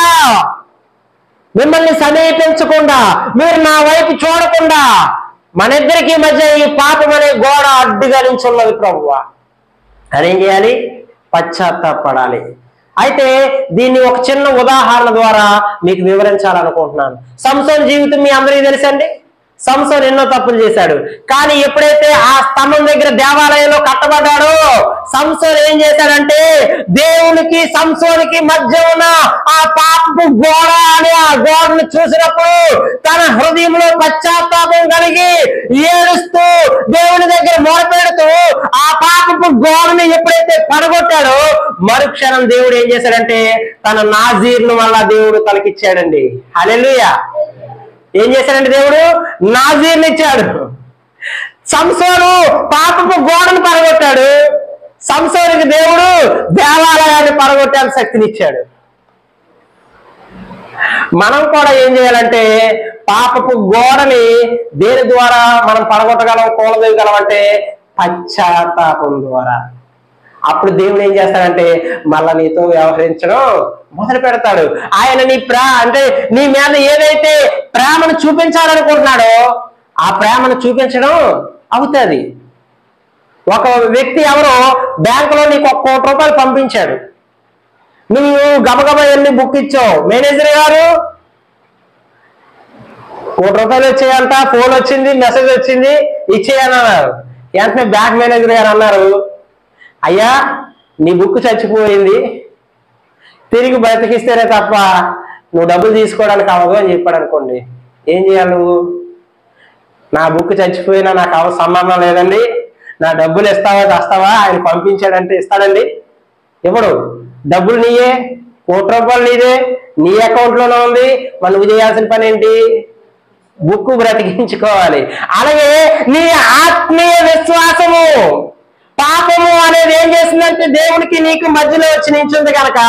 మిమ్మల్ని సమీపించకుండా, మీరు నా వైపు చూడకుండా మన ఇద్దరికి మధ్య ఈ పాపం అనే గోడ అడ్డుగా నిల్చున్నది ప్రభువా అని ఏం చేయాలి? పశ్చాత్తాపడాలి. అయితే దీన్ని ఒక చిన్న ఉదాహరణ ద్వారా మీకు వివరించాలనుకుంటున్నాను. సంసోను జీవితం మీ అందరికీ తెలుసండి. సంసోను ఎన్నో తప్పులు చేశాడు, కానీ ఎప్పుడైతే ఆ స్తంభం దగ్గర దేవాలయంలో కట్టబడ్డాడో సంసోను ఏం చేశాడంటే దేవునికి సంసోనికి మధ్య ఉన్న ఆ పాపపు గోడ అని ఆ గోడను చూసినప్పుడు తన హృదయంలో పశ్చాత్తాపం కలిగి ఏడుస్తూ దేవుని దగ్గర మొరపెడుతూ ఆ పాపపు గోడని ఎప్పుడైతే పడగొట్టాడో మరుక్షణం దేవుడు ఏం చేశాడంటే తన నాజీర్ను మళ్ళా దేవుడు తనకిచ్చాడండి. హల్లెలూయా. ఏం చేశాడంటే దేవుడు నాజీర్ని ఇచ్చాడు. సంసోను పాపపు గోడను పడగొట్టాడు, సంసోనుకి దేవుడు దేవాలయాన్ని పడగొట్టే శక్తినిచ్చాడు. మనం కూడా ఏం చేయాలంటే పాపపు గోడని దేని ద్వారా మనం పడగొట్టగలం, కూలదీయగలం అంటే పశ్చాత్తాపం ద్వారా. అప్పుడు దేవుడు ఏం చేస్తాడంటే మళ్ళా నీతో వ్యవహరించడం మొదలు పెడతాడు. ఆయన అంటే నీ మీద ఏదైతే ప్రేమను చూపించాలనుకుంటున్నాడో ఆ ప్రేమను చూపించడం అవుతుంది. ఒక వ్యక్తి ఎవరో బ్యాంకులో నీకు 1 కోటి రూపాయలు పంపించాడు. నువ్వు గబగబా వెళ్ళి బుక్ ఇచ్చావు. మేనేజర్ గారు 1 కోటి రూపాయలు వచ్చాయంట, ఫోన్ వచ్చింది, మెసేజ్ వచ్చింది, ఇచ్చేయని అన్నారు. వెంటనే బ్యాంక్ మేనేజర్ గారు అన్నారు, అయ్యా నీ బుక్ చచ్చిపోయింది, తిరిగి బ్రతికిస్తేనే తప్ప నువ్వు డబ్బులు తీసుకోవడానికి అవ్వదు అని చెప్పాడు అనుకోండి. ఏం చేయాలి నువ్వు? నా బుక్ చచ్చిపోయినా నాకు సంబంధం లేదండి, నా డబ్బులు ఇస్తావా తెస్తావా, ఆయన పంపించాడంటే ఇస్తాడండి? ఇవ్వడు. డబ్బులు నీయే, 1 కోటి రూపాయలు నీదే, నీ అకౌంట్లోనే ఉంది. మరి నువ్వు చేయాల్సిన పని ఏంటి? బుక్ బ్రతికించుకోవాలి. అలాగే నీ ఆత్మీయ విశ్వాసము, పాపము అనేది ఏం చేసిందంటే దేవునికి నీకు మధ్యలో వచ్చి నించుంది కనుక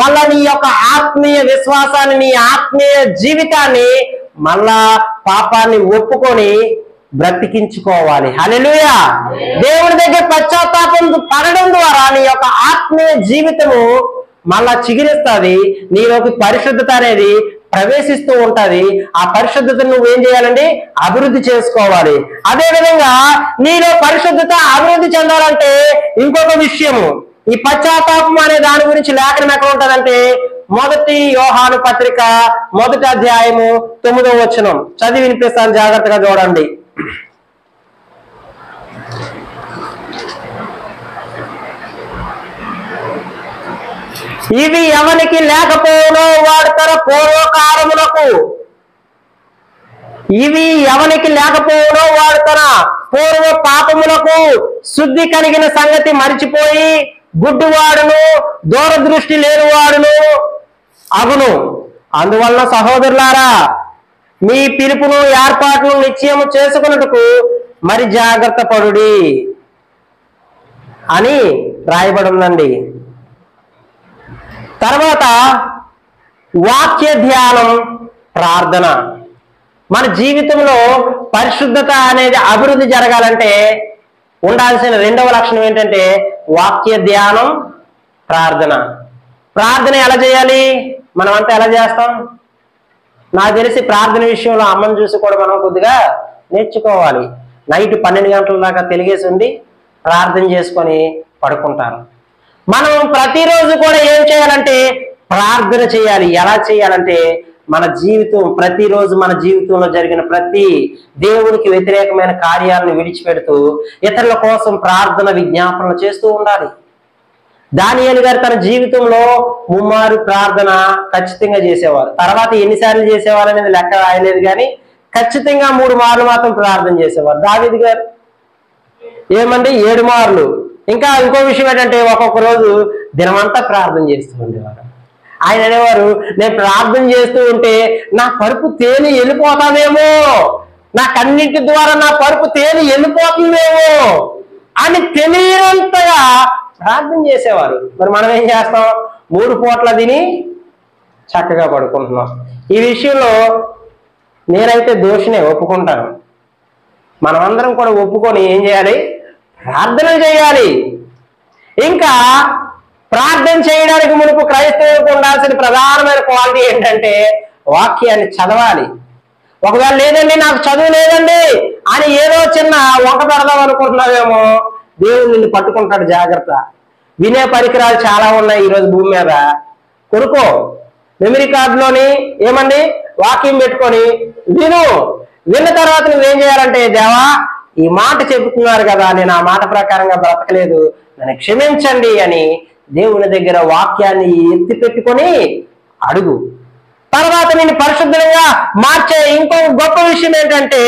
మళ్ళా నీ యొక్క ఆత్మీయ విశ్వాసాన్ని, నీ ఆత్మీయ జీవితాన్ని మళ్ళా పాపాన్ని ఒప్పుకొని బ్రతికించుకోవాలి. హల్లెలూయా. దేవుడి దగ్గర పశ్చాత్తాపం పడడం ద్వారా నీ యొక్క ఆత్మీయ జీవితము మళ్ళా చిగురిస్తుంది. నీలోకి పరిశుద్ధత అనేది ప్రవేశిస్తూ ఉంటది. ఆ పరిశుద్ధతను నువ్వేం చేయాలండి? అభివృద్ధి చేసుకోవాలి. అదే విధంగా నీలో పరిశుద్ధత అభివృద్ధి చెందాలంటే ఇంకొక విషయము, ఈ పశ్చాత్తాపం అనే దాని గురించి లేఖనం ఎక్కడ ఉంటదంటే 1 యోహాను పత్రిక 1వ అధ్యాయము 9వ వచనం చదివి వినిపిస్తాను, జాగ్రత్తగా చూడండి. ఇవి ఎవనికి లేకపోవనో వాడు తన పూర్వకారములకు, ఇవి ఎవనికి లేకపోవనో వాడు తన పూర్వ పాపములకు శుద్ధి కలిగిన సంగతి మరిచిపోయి గుడ్డివాడును దూరదృష్టి లేనివాడును అగును. అందువలన సహోదరులారా, మీ పిలుపును ఏర్పాటును నిశ్చయము చేసుకున్నట్టుకు మరి జాగ్రత్త పడుడి అని రాయబడి ఉందండి. తర్వాత వాక్య ధ్యానం, ప్రార్థన. మన జీవితంలో పరిశుద్ధత అనేది అభివృద్ధి జరగాలంటే ఉండాల్సిన 2వ లక్షణం ఏంటంటే వాక్య ధ్యానం, ప్రార్థన. ప్రార్థన ఎలా చేయాలి? మనమంతా ఎలా చేస్తాం? నాకు తెలిసి ప్రార్థన విషయంలో అమ్మని చూసి కూడా మనం కొద్దిగా నేర్చుకోవాలి. నైట్ 12 గంటల దాకా తెలిగేసి ఉండి ప్రార్థన చేసుకొని పడుకుంటారు. మనం ప్రతిరోజు కూడా ఏం చేయాలంటే ప్రార్థన చేయాలి. ఎలా చేయాలంటే మన జీవితం, ప్రతిరోజు మన జీవితంలో జరిగిన ప్రతి దేవునికి వ్యతిరేకమైన కార్యాలను విడిచిపెడుతూ ఇతరుల కోసం ప్రార్థన విజ్ఞాపనలు చేస్తూ ఉండాలి. దానియేలు గారు తన జీవితంలో 3 మారు ప్రార్థన ఖచ్చితంగా చేసేవారు. తర్వాత ఎన్నిసార్లు చేసేవారు అనేది లెక్క రాయలేదు, కానీ ఖచ్చితంగా 3 మార్లు మాత్రం ప్రార్థన చేసేవారు. దావీదు గారు ఏమండి 7 మార్లు. ఇంకా ఇంకో విషయం ఏంటంటే ఒక్కొక్క రోజు దినమంతా ప్రార్థన చేస్తూ ఉండేవారు. ఆయన అనేవారు, నేను ప్రార్థన చేస్తూ ఉంటే నా పరుపు తేలి వెళ్ళిపోతామేమో, నాకన్నింటి ద్వారా నా పరుపు తేలి వెళ్ళిపోతుందేమో అని తెలియనంతగా ప్రార్థన చేసేవారు. మరి మనం ఏం చేస్తాం? 3 పూట్ల తిని చక్కగా పడుకుంటున్నాం. ఈ విషయంలో నేనైతే దోషినే, ఒప్పుకుంటాను. మనమందరం కూడా ఒప్పుకొని ఏం చేయాలి? ప్రార్థన చేయాలి. ఇంకా ప్రార్థన చేయడానికి మునుపు క్రైస్తవులకు ఉండాల్సిన ప్రధానమైన క్వాలిటీ ఏంటంటే వాక్యాన్ని చదవాలి. ఒకవేళ లేదండి నాకు చదువు లేదండి అని ఏదో చిన్న వంక పెడదాం అనుకుంటున్నావేమో, దేవుడు నిన్ను పట్టుకుంటాడు. జాగ్రత్త. వినే పరికరాలు చాలా ఉన్నాయి ఈరోజు భూమి మీద. కొనుక్కో, మెమరీ కార్డులోని ఏమండి వాక్యం పెట్టుకొని విను. విన్న తర్వాత నువ్వేం చేయాలంటే, దేవా ఈ మాట చెబుతున్నారు కదా, నేను ఆ మాట ప్రకారంగా బ్రతకలేదు, నన్ను క్షమించండి అని దేవుని దగ్గర వాక్యాన్ని ఎత్తి పెట్టుకొని అడుగు. తర్వాత నేను పరిశుద్ధంగా మార్చే ఇంకో గొప్ప విషయం ఏంటంటే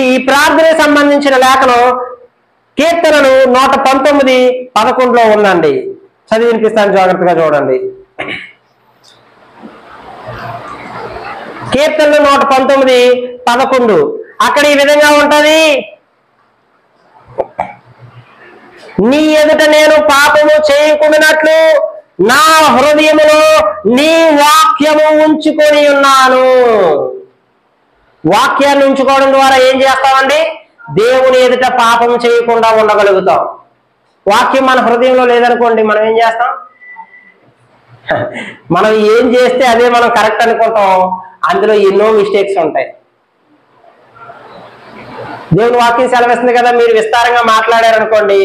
ఈ ప్రార్థనకు సంబంధించిన లేఖనం కీర్తనలు 119:11 ఉందండి. చదివి వినిపిస్తాను, జాగ్రత్తగా చూడండి. కీర్తనలు 119:11 అక్కడ ఈ విధంగా ఉంటది, నీ ఎదుట నేను పాపము చేయకున్నట్లు నా హృదయములో నీ వాక్యము ఉంచుకొని ఉన్నాను. వాక్యాన్ని ఉంచుకోవడం ద్వారా ఏం చేస్తామండి? దేవుని ఎదుట పాపము చేయకుండా ఉండగలుగుతాం. వాక్యం మన హృదయంలో లేదనుకోండి, మనం ఏం చేస్తాం? మనం ఏం చేస్తే అదే మనం కరెక్ట్ అనుకుంటాం. అందులో ఎన్నో మిస్టేక్స్ ఉంటాయి. దేవుని వాక్యం సెలవిస్తుంది కదా, మీరు విస్తారంగా మాట్లాడారనుకోండి,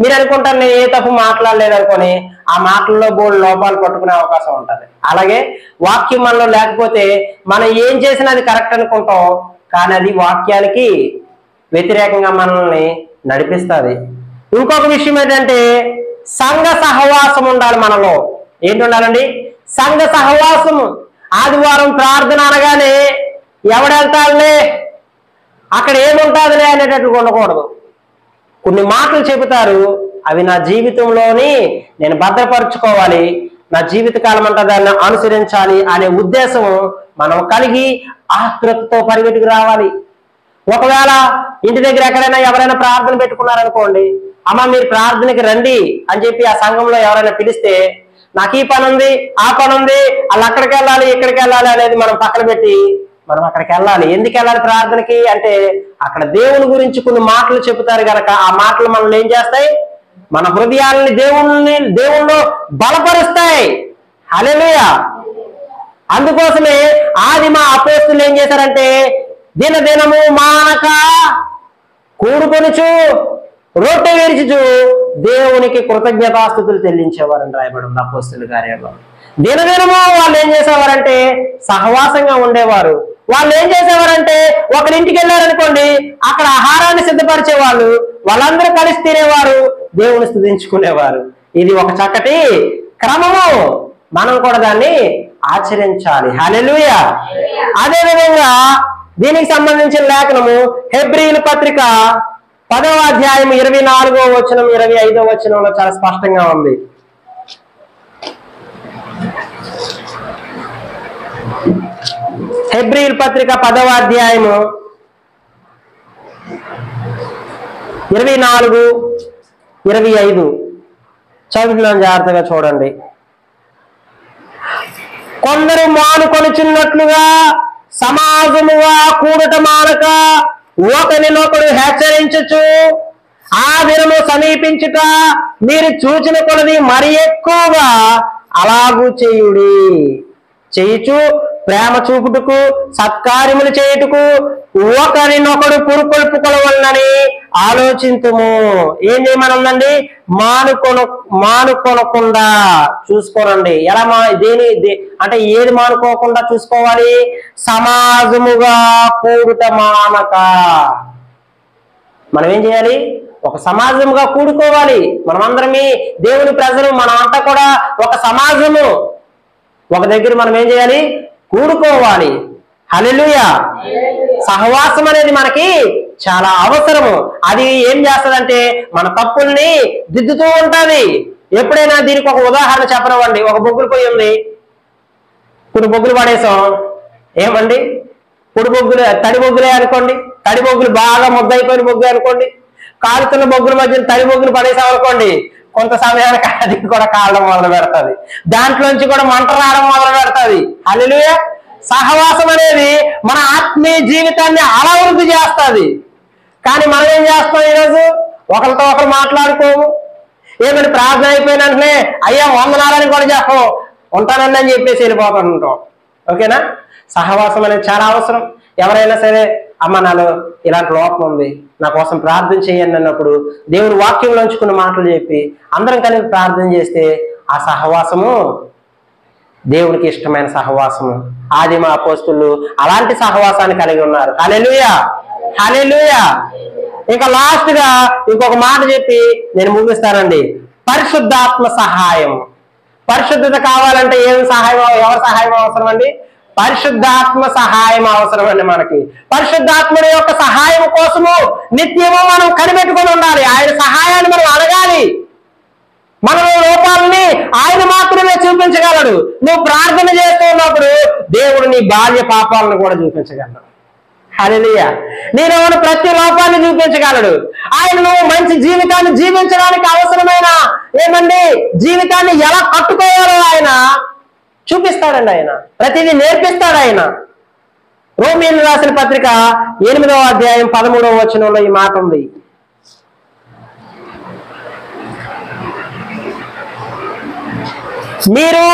మీరు అనుకుంటారు నేను ఏ తప్పు మాట్లాడలేదు అనుకోని ఆ మాటల్లో బోల్డ్ లోపాలు పట్టుకునే అవకాశం ఉంటుంది. అలాగే వాక్యం మనలో లేకపోతే మనం ఏం చేసినా అది కరెక్ట్ అనుకుంటాం, కానీ అది వాక్యానికి వ్యతిరేకంగా మనల్ని నడిపిస్తుంది. ఇంకొక విషయం ఏంటంటే సంఘ సహవాసం ఉండాలి మనలో. ఏంటి ఉండాలండి? సంఘ సహవాసము. ఆదివారం ప్రార్థన అనగానే ఎవడెళ్తాడులే, అక్కడ ఏముంటుందిలే అనేటట్టు ఉండకూడదు. కొన్ని మాటలు చెబుతారు, అవి నా జీవితంలోని నేను భద్రపరుచుకోవాలి, నా జీవితకాలం అంతా దాన్ని అనుసరించాలి అనే ఉద్దేశం మనం కలిగి ఆతృతతో పరిగెట్టుకు రావాలి. ఒకవేళ ఇంటి దగ్గర ఎక్కడైనా ఎవరైనా ప్రార్థన పెట్టుకున్నారనుకోండి, అమ్మ మీరు ప్రార్థనకి రండి అని చెప్పి ఆ సంఘంలో ఎవరైనా పిలిస్తే, నాకు ఈ పని ఉంది, ఆ పని ఉంది, వాళ్ళు అక్కడికి వెళ్ళాలి ఇక్కడికి వెళ్ళాలి అనేది మనం పక్కన పెట్టి మనం అక్కడికి వెళ్ళాలి. ఎందుకు వెళ్ళాలి ప్రార్థనకి అంటే, అక్కడ దేవుని గురించి కొన్ని మాటలు చెబుతారు కనుక ఆ మాటలు మనల్ని ఏం చేస్తాయి? మన హృదయాలని దేవుళ్ళు బలపరుస్తాయి. హల్లెలూయా. అందుకోసమే ఆదిమ అపోస్తులు ఏం చేశారంటే, దినదినము మానక కూడుకొనుచు రొట్టె విరిచుచు దేవునికి కృతజ్ఞతాస్తుతులు చెల్లించేవారని రాయబడి ఉంది అపోస్తుల కార్యంలో. దినదినము వాళ్ళు ఏం చేసేవారంటే సహవాసంగా ఉండేవారు. వాళ్ళు ఏం చేసేవారంటే ఒకరింటికి వెళ్ళారనుకోండి, అక్కడ ఆహారాన్ని సిద్ధపరిచేవాళ్ళు, వాళ్ళందరూ కలిసి తినేవారు, దేవుని స్తుతించుకునేవారు. ఇది ఒక చక్కటి క్రమము. మనం కూడా దాన్ని ఆచరించాలి. హల్లెలూయా. అదే విధంగా దీనికి సంబంధించిన లేఖనము హెబ్రీయుల పత్రిక 10వ అధ్యాయం 24వ వచనం 25వ వచనంలో చాలా స్పష్టంగా ఉంది. హెబ్రీయుల పత్రిక 10వ అధ్యాయము 24, 25 చదువుతున్నాను, జాగ్రత్తగా చూడండి. కొందరు మానుకొనుచున్నట్లుగా సమాజముగా కూడట మానక ఒకరినొకడు హెచ్చరించుచు ఆ దినము సమీపించుట మీరు చూచిన కొలది మరి ఎక్కువగా అలాగూ చేయుచు ప్రేమ చూపుటకు సత్కార్యములు చేయుటకు ఒకరినొకడు పురుకొల్పుకొనవలనని ఆలోచింతుము. ఏం చేయమనుందండి? మానుకొనకుండా చూసుకోనండి. ఎలా అంటే ఏది మానుకోకుండా చూసుకోవాలి? సమాజముగా కూడుట మానక. మనం ఏం చేయాలి? ఒక సమాజముగా కూడుకోవాలి. మనమందరమే దేవుని ప్రజలు, మనమంతా కూడా ఒక సమాజము. ఒక దగ్గర మనం ఏం చేయాలి? కూడుకోవాలి. హల్లెలూయా. సహవాసం అనేది మనకి చాలా అవసరము. అది ఏం చేస్తుందంటే మన తప్పుల్ని దిద్దుతూ ఉంటది. ఎప్పుడైనా దీనికి ఒక ఉదాహరణ చెప్పనివ్వండి. ఒక బొగ్గులు పొయ్యి ఉంది, కొన్ని బొగ్గులు పడేసాం. ఏమండి? పొడి బొగ్గులు, తడి బొగ్గులే అనుకోండి, తడి బొగ్గులు బాగా ముద్దయిపోయిన బొగ్గు అనుకోండి, కాలుతున్న బొగ్గుల మధ్య తడి బొగ్గులు పడేసాం అనుకోండి, కొంత సమయానికి అది కూడా కాలడం మొదలు పెడుతుంది, దాంట్లోంచి కూడా మంట రావడం మొదలు పెడుతుంది. హల్లెలూయా. సహవాసం అనేది మన ఆత్మీయ జీవితాన్ని అభివృద్ధి చేస్తుంది. కానీ మనం ఏం చేస్తాం? ఈరోజు ఒకరితో ఒకరు మాట్లాడుకోము. ఏమని ప్రార్థన అయిపోయిన వెంటనే అయ్యా వందనాలని కూడా చెప్పం, ఉంటానండి అని చెప్పేసి వెళ్ళిపోతుంటాం. ఓకేనా? సహవాసం అనేది చాలా అవసరం. ఎవరైనా సరే, అమ్మ నాలో ఇలాంటి లోపం ఉంది, నా కోసం ప్రార్థన చేయండి అన్నప్పుడు దేవుని వాక్యంలోంచి కొన్ని మాటలు చెప్పి అందరం కలిసి ప్రార్థన చేస్తే ఆ సహవాసము దేవునికి ఇష్టమైన సహవాసము. ఆదిమ అపోస్తులు అలాంటి సహవాసాన్ని కలిగి ఉన్నారు. హల్లెలూయా. హల్లెలూయా. ఇంకా లాస్ట్ గా ఇంకొక మాట చెప్పి నేను ముగిస్తానండి. పరిశుద్ధాత్మ సహాయం. పరిశుద్ధత కావాలంటే ఎవరి సహాయం అవసరం అండి? పరిశుద్ధాత్మ సహాయం అవసరం అండి మనకి. పరిశుద్ధాత్ముడి యొక్క సహాయం కోసము నిత్యము మనం కనిపెట్టుకొని ఉండాలి. ఆయన సహాయాన్ని మనం అడగాలి. మన లోపాలని ఆయన మాత్రమే చూపించగలడు. నువ్వు ప్రార్థన చేస్తూ ఉన్నప్పుడు దేవుడు నీ బాల్య పాపాలను కూడా చూపించగలడు. హల్లెలూయా. నేను ప్రతి లోపాన్ని చూపించగలడు. ఆయన నువ్వు మంచి జీవితాన్ని జీవించడానికి అవసరమైన జీవితాన్ని ఎలా కట్టుకోవాలో ఆయన చూపిస్తాడండి. ఆయన ప్రతిదీ నేర్పిస్తాడు. ఆయన రోమీయులకు రాసిన పత్రిక 8వ అధ్యాయం 13వ వచనంలో ఈ మాట ఉంది. మీరు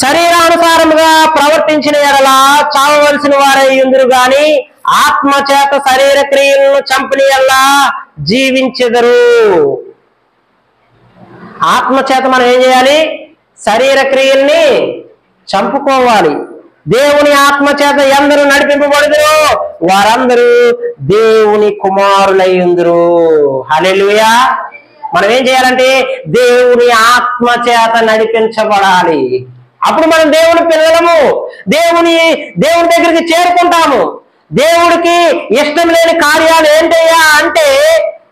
శరీరానుసారముగా ప్రవర్తించిన ఎడల చావవలసిన వారై ఉందురు గాని ఆత్మ చేత శరీర క్రియలను చంపిని అలా జీవించెదరు. ఆత్మ చేత మనం ఏం చేయాలి? శరీర క్రియల్ని చంపుకోవాలి. దేవుని ఆత్మ చేత ఎందరూ నడిపింపబడుదురో వారందరూ దేవుని కుమారులై ఉందురు. హల్లెలూయా. మనం ఏం చేయాలంటే దేవుని ఆత్మ చేత నడిపించబడాలి. అప్పుడు మనం దేవుని పిల్లలము. దేవుని దగ్గరికి చేరుకుంటాము. దేవుడికి ఇష్టం లేని కార్యాలు ఏంటయ్యా అంటే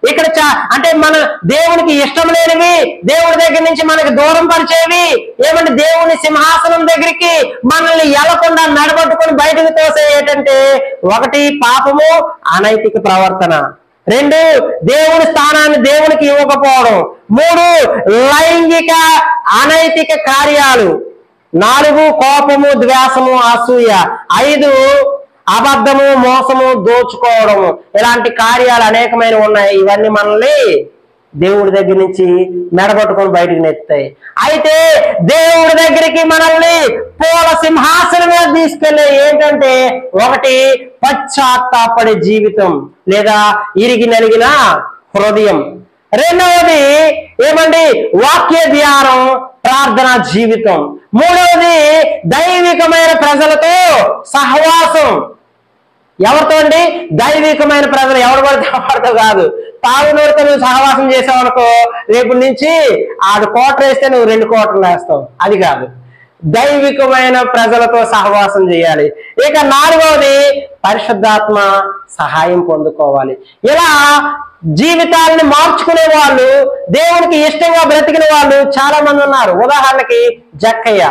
ఇక్కడ అంటే మన దేవునికి ఇష్టం లేనివి, దేవుడి దగ్గర నుంచి మనకి దూరం పరిచేవి ఏమంటే దేవుని సింహాసనం దగ్గరికి మనల్ని ఎలకుండా నడబట్టుకొని బయటకు తోసే ఏంటంటే, ఒకటి పాపము, అనైతిక ప్రవర్తన. 2 దేవుని స్థానాన్ని దేవునికి ఇవ్వకపోవడం. 3 లైంగిక అనైతిక కార్యాలు. 4 కోపము, ద్వేషము, అసూయ. 5 అబద్ధము, మోసము, దోచుకోవడము. ఇలాంటి కార్యాలు అనేకమైన ఉన్నాయి. ఇవన్నీ మనల్ని దేవుడి దగ్గర నుంచి మెడబట్టుకొని బయటికి నెత్తాయి. అయితే దేవుడి దగ్గరికి మనల్ని పూల సింహాసనం మీద తీసుకెళ్ళే ఏంటంటే, 1 పశ్చాత్తాపడే జీవితం లేదా ఇరిగి నలిగిన హృదయం. 2వది ఏమండి? వాక్య ధ్యానం, ప్రార్థనా జీవితం. 3వది దైవికమైన ప్రజలతో సహవాసం. ఎవరితో అండి? దైవికమైన ప్రజలు. ఎవరు పడితే వాడితో కాదు. తాగునోడితో నువ్వు సహవాసం చేసావనుకో, రేపు నుంచి ఆడు కోటర్ వేస్తే నువ్వు 2 కోటర్లు వేస్తావు. అది కాదు. దైవికమైన ప్రజలతో సహవాసం చేయాలి. ఇక 4వది పరిశుద్ధాత్మ సహాయం పొందుకోవాలి. ఇలా జీవితాలను మార్చుకునే వాళ్ళు, దేవునికి ఇష్టంగా బ్రతికిన వాళ్ళు చాలా మంది ఉన్నారు. ఉదాహరణకి జక్కయ్య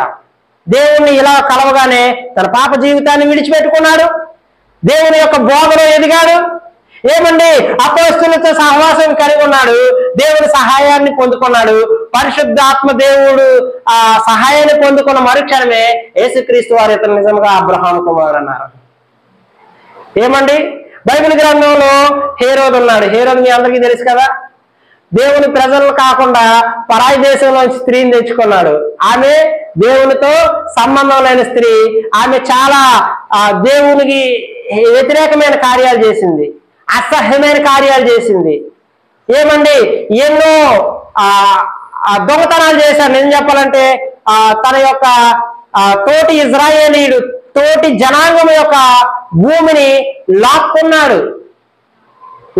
దేవుణ్ణి ఇలా కలవగానే తన పాప జీవితాన్ని విడిచిపెట్టుకున్నాడు. దేవుని యొక్క బోధలో ఎదిగాడు. ఏమండి? అపోస్తలులతో సహవాసం కలిగి ఉన్నాడు. దేవుని సహాయాన్ని పొందుకున్నాడు. పరిశుద్ధాత్మ దేవుడు ఆ సహాయాన్ని పొందుకున్న మరుక్షణమే యేసుక్రీస్తు వారు ఇతను నిజంగా అబ్రహాము కుమారుడు అన్నారు. ఏమండి? బైబిల్ గ్రంథంలో హేరోదు ఉన్నాడు. హేరోదు మీ అందరికీ తెలుసు కదా. దేవుని ప్రజలు కాకుండా పరాయి దేశంలో స్త్రీని తెచ్చుకున్నాడు. ఆమె దేవునితో సంబంధం లేని స్త్రీ. ఆమె చాలా దేవునికి వ్యతిరేకమైన కార్యాలు చేసింది, అసహ్యమైన కార్యాలు చేసింది. ఏమండి? ఎన్నో దొంగతనాలు చేశారు. నేను చెప్పాలంటే తన యొక్క తోటి ఇజ్రాయేలీయుడు, తోటి జనాంగం యొక్క భూమిని లాక్కున్నాడు.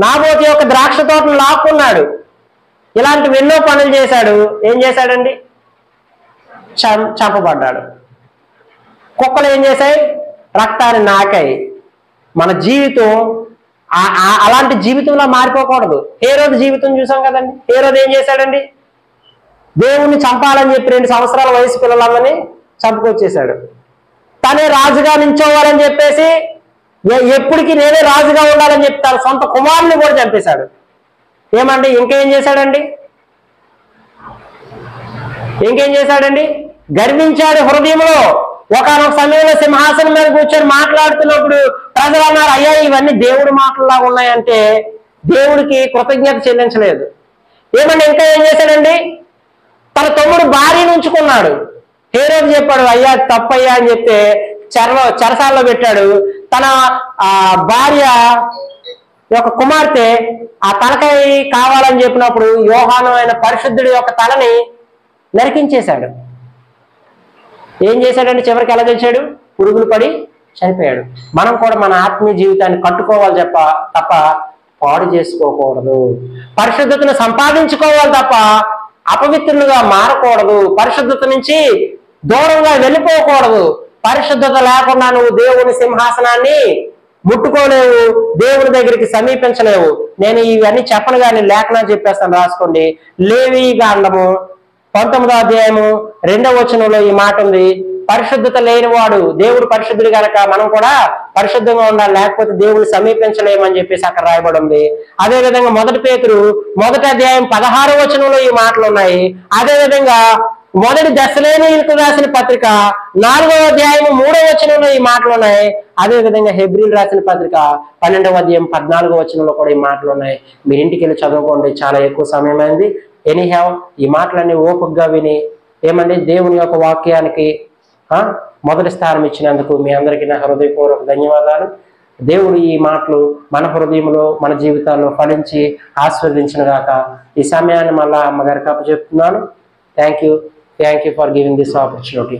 నాబోతు యొక్క ద్రాక్ష తోటను లాక్కున్నాడు. ఇలాంటివి ఎన్నో పనులు చేశాడు. ఏం చేశాడండి? చంపబడ్డాడు. కుక్కలు ఏం చేశాయి? రక్తాన్ని నాకాయి. మన జీవితం అలాంటి జీవితంలో మారిపోకూడదు. హేరోదు జీవితం చూసాం కదండి. హేరోదు ఏం చేశాడండి? దేవుణ్ణి చంపాలని చెప్పి 2 సంవత్సరాల వయసు పిల్లలందరినీ చంపుకొచ్చేశాడు. తనే రాజుగా నించోవాలని చెప్పేసి, ఎప్పటికీ నేనే రాజుగా ఉండాలని చెప్పి తన సొంత కుమారుని కూడా చంపేశాడు. ఏమండి? ఇంకేం చేశాడండి? గర్వించాడు హృదయంలో. ఒకనొక సమయంలో సింహాసనం మీద కూర్చొని మాట్లాడుతున్నప్పుడు ప్రజలు అన్నారు, అయ్యా ఇవన్నీ దేవుడి మాటల్లాగా ఉన్నాయంటే దేవుడికి కృతజ్ఞత చెల్లించలేదు. ఏమండి? ఇంకా ఏం చేశాడండి? తన తమ్ముడు భార్యను ఉంచుకున్నాడు. హేరోదు చెప్పాడు, అయ్యా తప్పయ్యా అని చెప్తే చెరసాల్లో పెట్టాడు. తన భార్య యొక్క కుమార్తె ఆ తలకాయ కావాలని చెప్పినప్పుడు యోహాను అయిన పరిశుద్ధుడి యొక్క తలని నరికించేశాడు. ఏం చేశాడంటే చివరికి ఎలా తెచ్చాడు? పురుగులు పడి చనిపోయాడు. మనం కూడా మన ఆత్మీయ జీవితాన్ని కట్టుకోవాలి తప్ప పాడు చేసుకోకూడదు. పరిశుద్ధతను సంపాదించుకోవాలి తప్ప అపవిత్రులుగా మారకూడదు. పరిశుద్ధత నుంచి దూరంగా వెళ్ళిపోకూడదు. పరిశుద్ధత లేకుండా నువ్వు దేవుని సింహాసనాన్ని ముట్టుకోలేవు, దేవుని దగ్గరికి సమీపించలేవు. నేను ఇవన్నీ చెప్పను కానీ లేఖనాలు చెప్పేస్తాను, రాసుకోండి. లేవి కాండము 19వ అధ్యాయము 2వ వచనంలో ఈ మాట ఉంది. పరిశుద్ధత లేనివాడు, దేవుడు పరిశుద్ధుడు కనుక మనం కూడా పరిశుద్ధంగా ఉండాలి, లేకపోతే దేవుని సమీపించలేమని చెప్పేసి అక్కడ రాయబడి ఉంది. అదేవిధంగా 1 పేతురు 1వ అధ్యాయం 16వ వచనంలో ఈ మాటలు ఉన్నాయి. అదేవిధంగా 1 దెస్సలోనీయులకు రాసిన పత్రిక 4వ అధ్యాయం 3వ వచనంలో ఈ మాటలు ఉన్నాయి. అదేవిధంగా హెబ్రీలు రాసిన పత్రిక 12వ అధ్యాయం 14వ వచనంలో కూడా ఈ మాటలు ఉన్నాయి. మీరు ఇంటికి వెళ్ళి చదువుకోండి, చాలా ఎక్కువ సమయం అయింది. ఎనీహౌ ఈ మాటలన్నీ ఓపికగా విని ఏమండి దేవుని యొక్క వాక్యానికి మొదటి స్థానం ఇచ్చినందుకు మీ అందరికీ నా హృదయపూర్వక ధన్యవాదాలు. దేవుడు ఈ మాటలు మన హృదయంలో మన జీవితాల్లో ఫలించి ఆస్వాదించిన గాక. ఈ సమయాన్ని మళ్ళా అమ్మగారికి అప్పచెప్తున్నాను. Thank you for giving this opportunity.